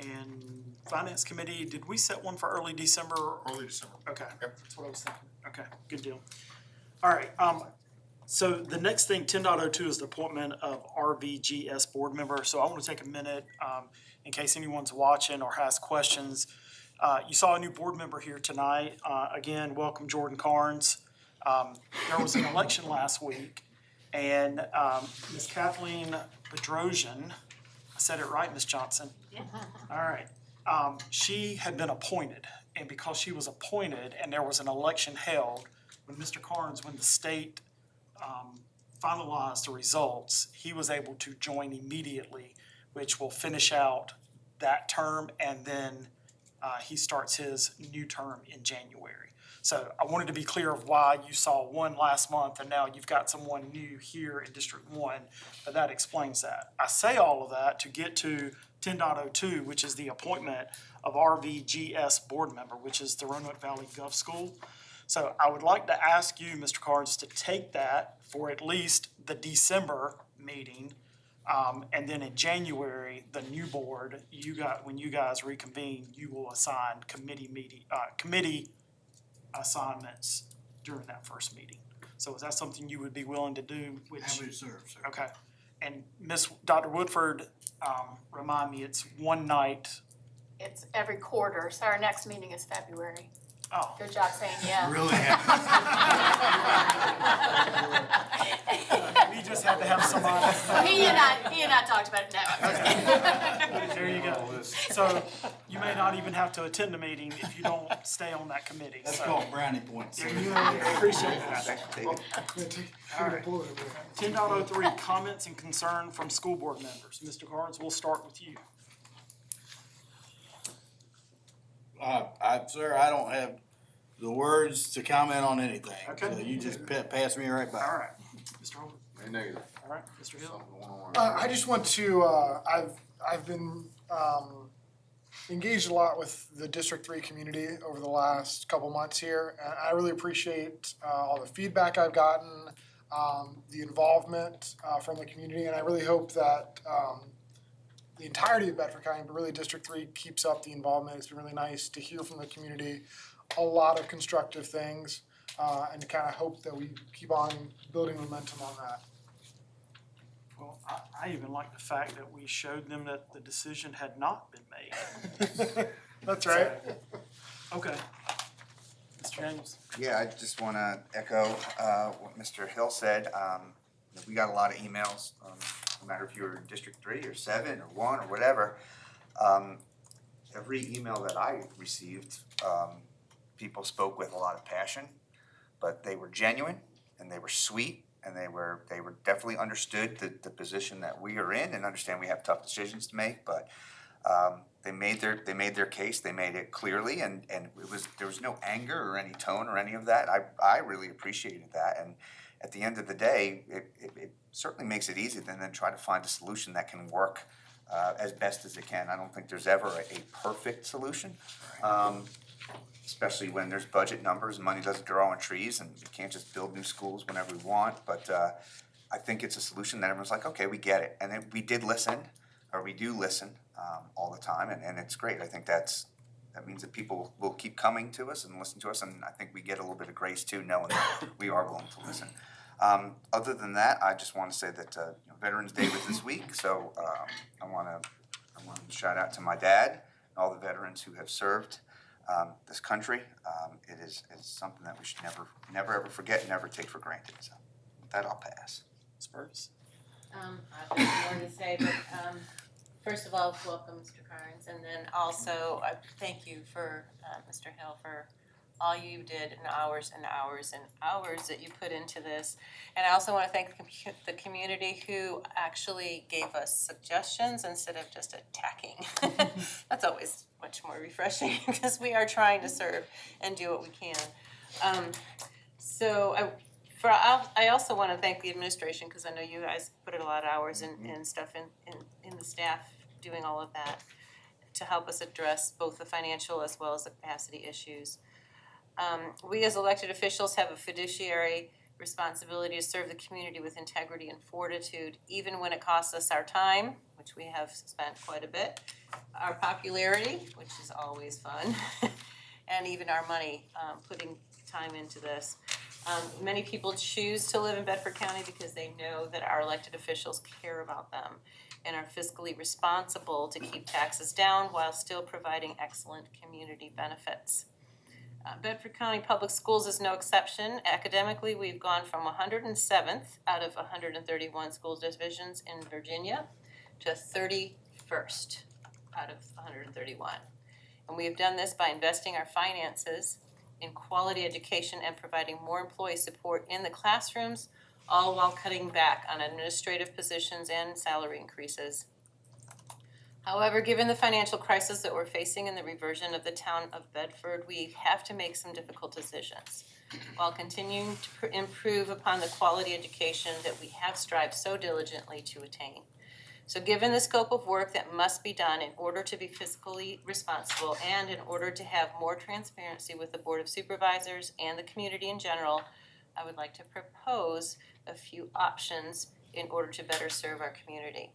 And Finance Committee, did we set one for early December? Early December. Okay, Yep. that's what I was thinking. Okay, good deal. All right, so the next thing, 10.02, is the appointment of RVGS board member. So I want to take a minute, in case anyone's watching or has questions. You saw a new board member here tonight. Again, welcome Jordan Carnes. There was an election last week, and Ms. Kathleen Bedrosian, I said it right, Ms. Johnson? Yeah. All right. She had been appointed, and because she was appointed and there was an election held, when the state finalized the results, he was able to join immediately, which will finish out that term, and then he starts his new term in January. So I wanted to be clear of why you saw one last month and now you've got someone new here in District 1, but that explains that. I say all of that to get to 10.02, which is the appointment of RVGS board member, which is the Roanoke Valley Gov School. So I would like to ask you, Mr. Carnes, to take that for at least the December meeting. And then in January, the new board, when you guys reconvene, you will assign committee assignments during that first meeting. So is that something you would be willing to do? Happy to serve, sir. Okay. And Dr. Woodford, remind me, it's one night. It's every quarter, so our next meeting is February. Oh. Good job saying yeah. Really We just had to have somebody. He and I talked about it now. I'm just kidding. There you go. So you may not even have to attend the meeting if you don't stay on that committee. That's So called brownie points. there you go. Appreciate that. All right. 10.03, comments and concern from school board members. Mr. Carnes, we'll start with you. Sir, I don't have the words to comment on anything. Okay. So you just pass me right by. All right. Mr. Holman. Negative. All right. Mr. Hill. I just want to, I've been engaged a lot with the District 3 community over the last couple months here. And I really appreciate all the feedback I've gotten, the involvement from the community, and I really hope that the entirety of Bedford County, but really District 3, keeps up the involvement. It's been really nice to hear from the community a lot of constructive things, and to kind of hope that we keep on building momentum on that. Well, I even like the fact that we showed them that the decision had not been made. That's right. Okay. Mr. Daniels. Yeah, I just want to echo what Mr. Hill said. We got a lot of emails, no matter if you were in District 3 or 7 or 1 or whatever. Every email that I received, people spoke with a lot of passion, but they were genuine and they were sweet, and they were definitely understood the position that we are in, and understand we have tough decisions to make, but they made their case, they made it clearly, and there was no anger or any tone or any of that. I really appreciated that, and at the end of the day, it certainly makes it easy to then try to find a solution that can work as best as it can. I don't think there's ever a perfect solution, especially when there's budget numbers and money doesn't grow on trees, and we can't just build new schools whenever we want. But I think it's a solution that everyone's like, okay, we get it. And then we do listen all the time, and it's great. I think that's that means that people will keep coming to us and listening to us, and I think we get a little bit of grace too, knowing that we are willing to listen. Other than that, I just want to say that Veterans Day was this week, so I want to shout out to my dad and all the veterans who have served this country. It is something that we should never ever forget, never take for granted. So with that, I'll pass. Spurs. I have more to say, but first of all, welcome, Mr. Carnes, and then also thank you for Mr. Hill for all you did and hours and hours and hours that you put into this. And I also want to thank the community who actually gave us suggestions instead of just attacking. That's always much more refreshing because we are trying to serve and do what we can. I also want to thank the administration because I know you guys put a lot of hours and stuff in the staff doing all of that to help us address both the financial as well as the capacity issues. We as elected officials have a fiduciary responsibility to serve the community with integrity and fortitude, even when it costs us our time, which we have spent quite a bit, our popularity, which is always fun, and even our money, putting time into this. Many people choose to live in Bedford County because they know that our elected officials care about them and are fiscally responsible to keep taxes down while still providing excellent community benefits. Bedford County Public Schools is no exception. Academically, we've gone from 107th out of 131 school divisions in Virginia to 31st out of 131. And we have done this by investing our finances in quality education and providing more employee support in the classrooms, all while cutting back on administrative positions and salary increases. However, given the financial crisis that we're facing and the reversion of the town of Bedford, we have to make some difficult decisions while continuing to improve upon the quality education that we have strived so diligently to attain. So given the scope of work that must be done in order to be fiscally responsible and in order to have more transparency with the Board of Supervisors and the community in general, I would like to propose a few options in order to better serve our community.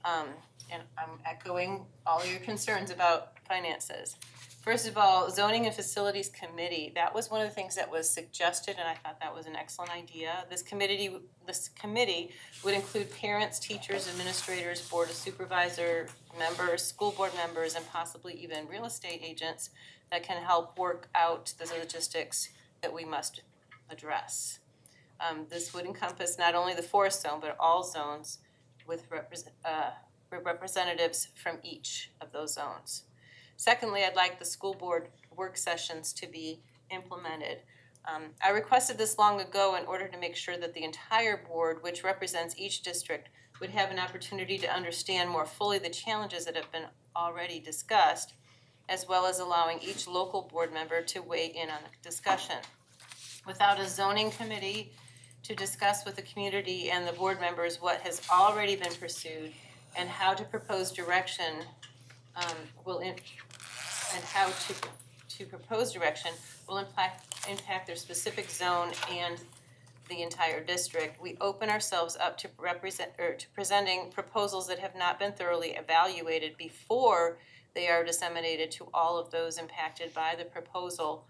And I'm echoing all your concerns about finances. First of all, Zoning and Facilities Committee, that was one of the things that was suggested, and I thought that was an excellent idea. This committee would include parents, teachers, administrators, Board of Supervisor members, school board members, and possibly even real estate agents that can help work out the logistics that we must address. This would encompass not only the forest zone, but all zones with representatives from each of those zones. Secondly, I'd like the school board work sessions to be implemented. I requested this long ago in order to make sure that the entire board, which represents each district, would have an opportunity to understand more fully the challenges that have been already discussed, as well as allowing each local board member to weigh in on the discussion. Without a zoning committee to discuss with the community and the board members what has already been pursued and how to propose direction will impact their specific zone and the entire district. We open ourselves up to presenting proposals that have not been thoroughly evaluated before they are disseminated to all of those impacted by the proposal.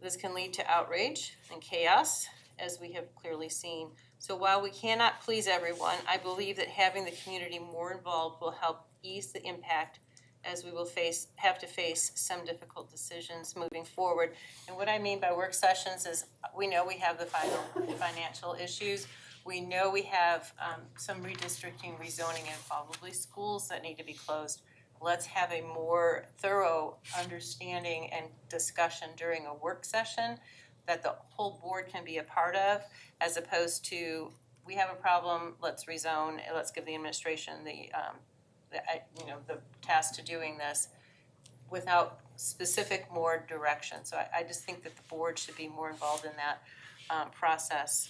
This can lead to outrage and chaos, as we have clearly seen. So while we cannot please everyone, I believe that having the community more involved will help ease the impact as we will have to face some difficult decisions moving forward. And what I mean by work sessions is we know we have the financial issues. We know we have some redistricting, rezoning, and probably schools that need to be closed. Let's have a more thorough understanding and discussion during a work session that the whole board can be a part of, as opposed to, we have a problem, let's rezone, let's give the administration the task to doing this without specific more direction. So I just think that the board should be more involved in that process.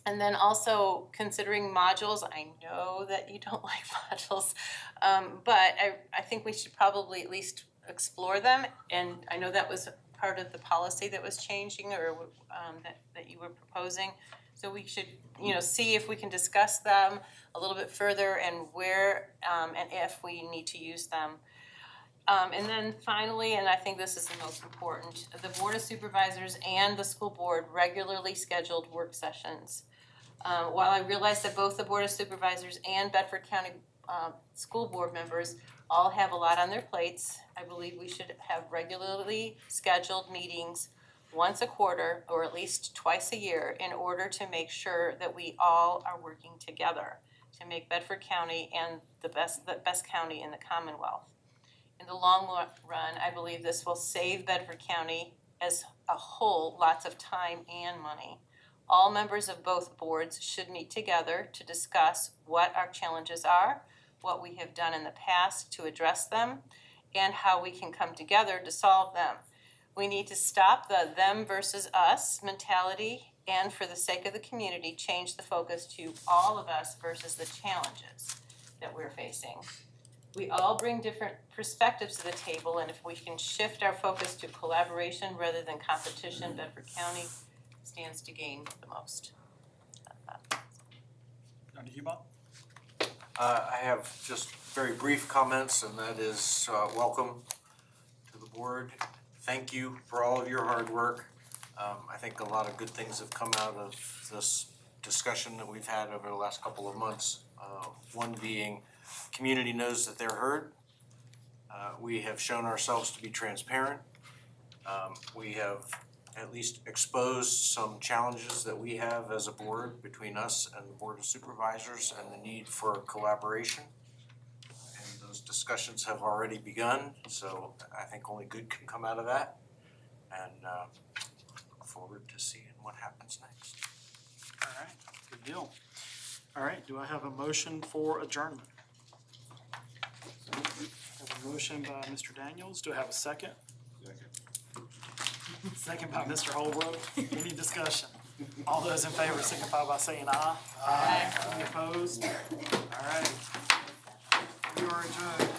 And then also considering modules, I know that you don't like modules, but I think we should probably at least explore them. And I know that was part of the policy that was changing or that you were proposing. So we should, see if we can discuss them a little bit further and where and if we need to use them. And then finally, and I think this is the most important, the Board of Supervisors and the school board regularly scheduled work sessions. While I realize that both the Board of Supervisors and Bedford County school board members all have a lot on their plates, I believe we should have regularly scheduled meetings once a quarter or at least twice a year in order to make sure that we all are working together to make Bedford County and the best county in the Commonwealth. In the long run, I believe this will save Bedford County as a whole lots of time and money. All members of both boards should meet together to discuss what our challenges are, what we have done in the past to address them, and how we can come together to solve them. We need to stop the them versus us mentality and, for the sake of the community, change the focus to all of us versus the challenges that we're facing. We all bring different perspectives to the table, and if we can shift our focus to collaboration rather than competition, Bedford County stands to gain the most. Dr. Hubach? I have just very brief comments, and that is, welcome to the board. Thank you for all of your hard work. I think a lot of good things have come out of this discussion that we've had over the last couple of months. One being, community knows that they're heard. We have shown ourselves to be transparent. We have at least exposed some challenges that we have as a board between us and the Board of Supervisors and the need for collaboration. And those discussions have already begun, so I think only good can come out of that. And look forward to seeing what happens next. All right, good deal. All right, do I have a motion for adjournment? I have a motion by Mr. Daniels. Do I have a second? Second by Mr. Holbrook. Any discussion? All those in favor signify by saying aye. Aye. Any opposed? All right. We are adjourned.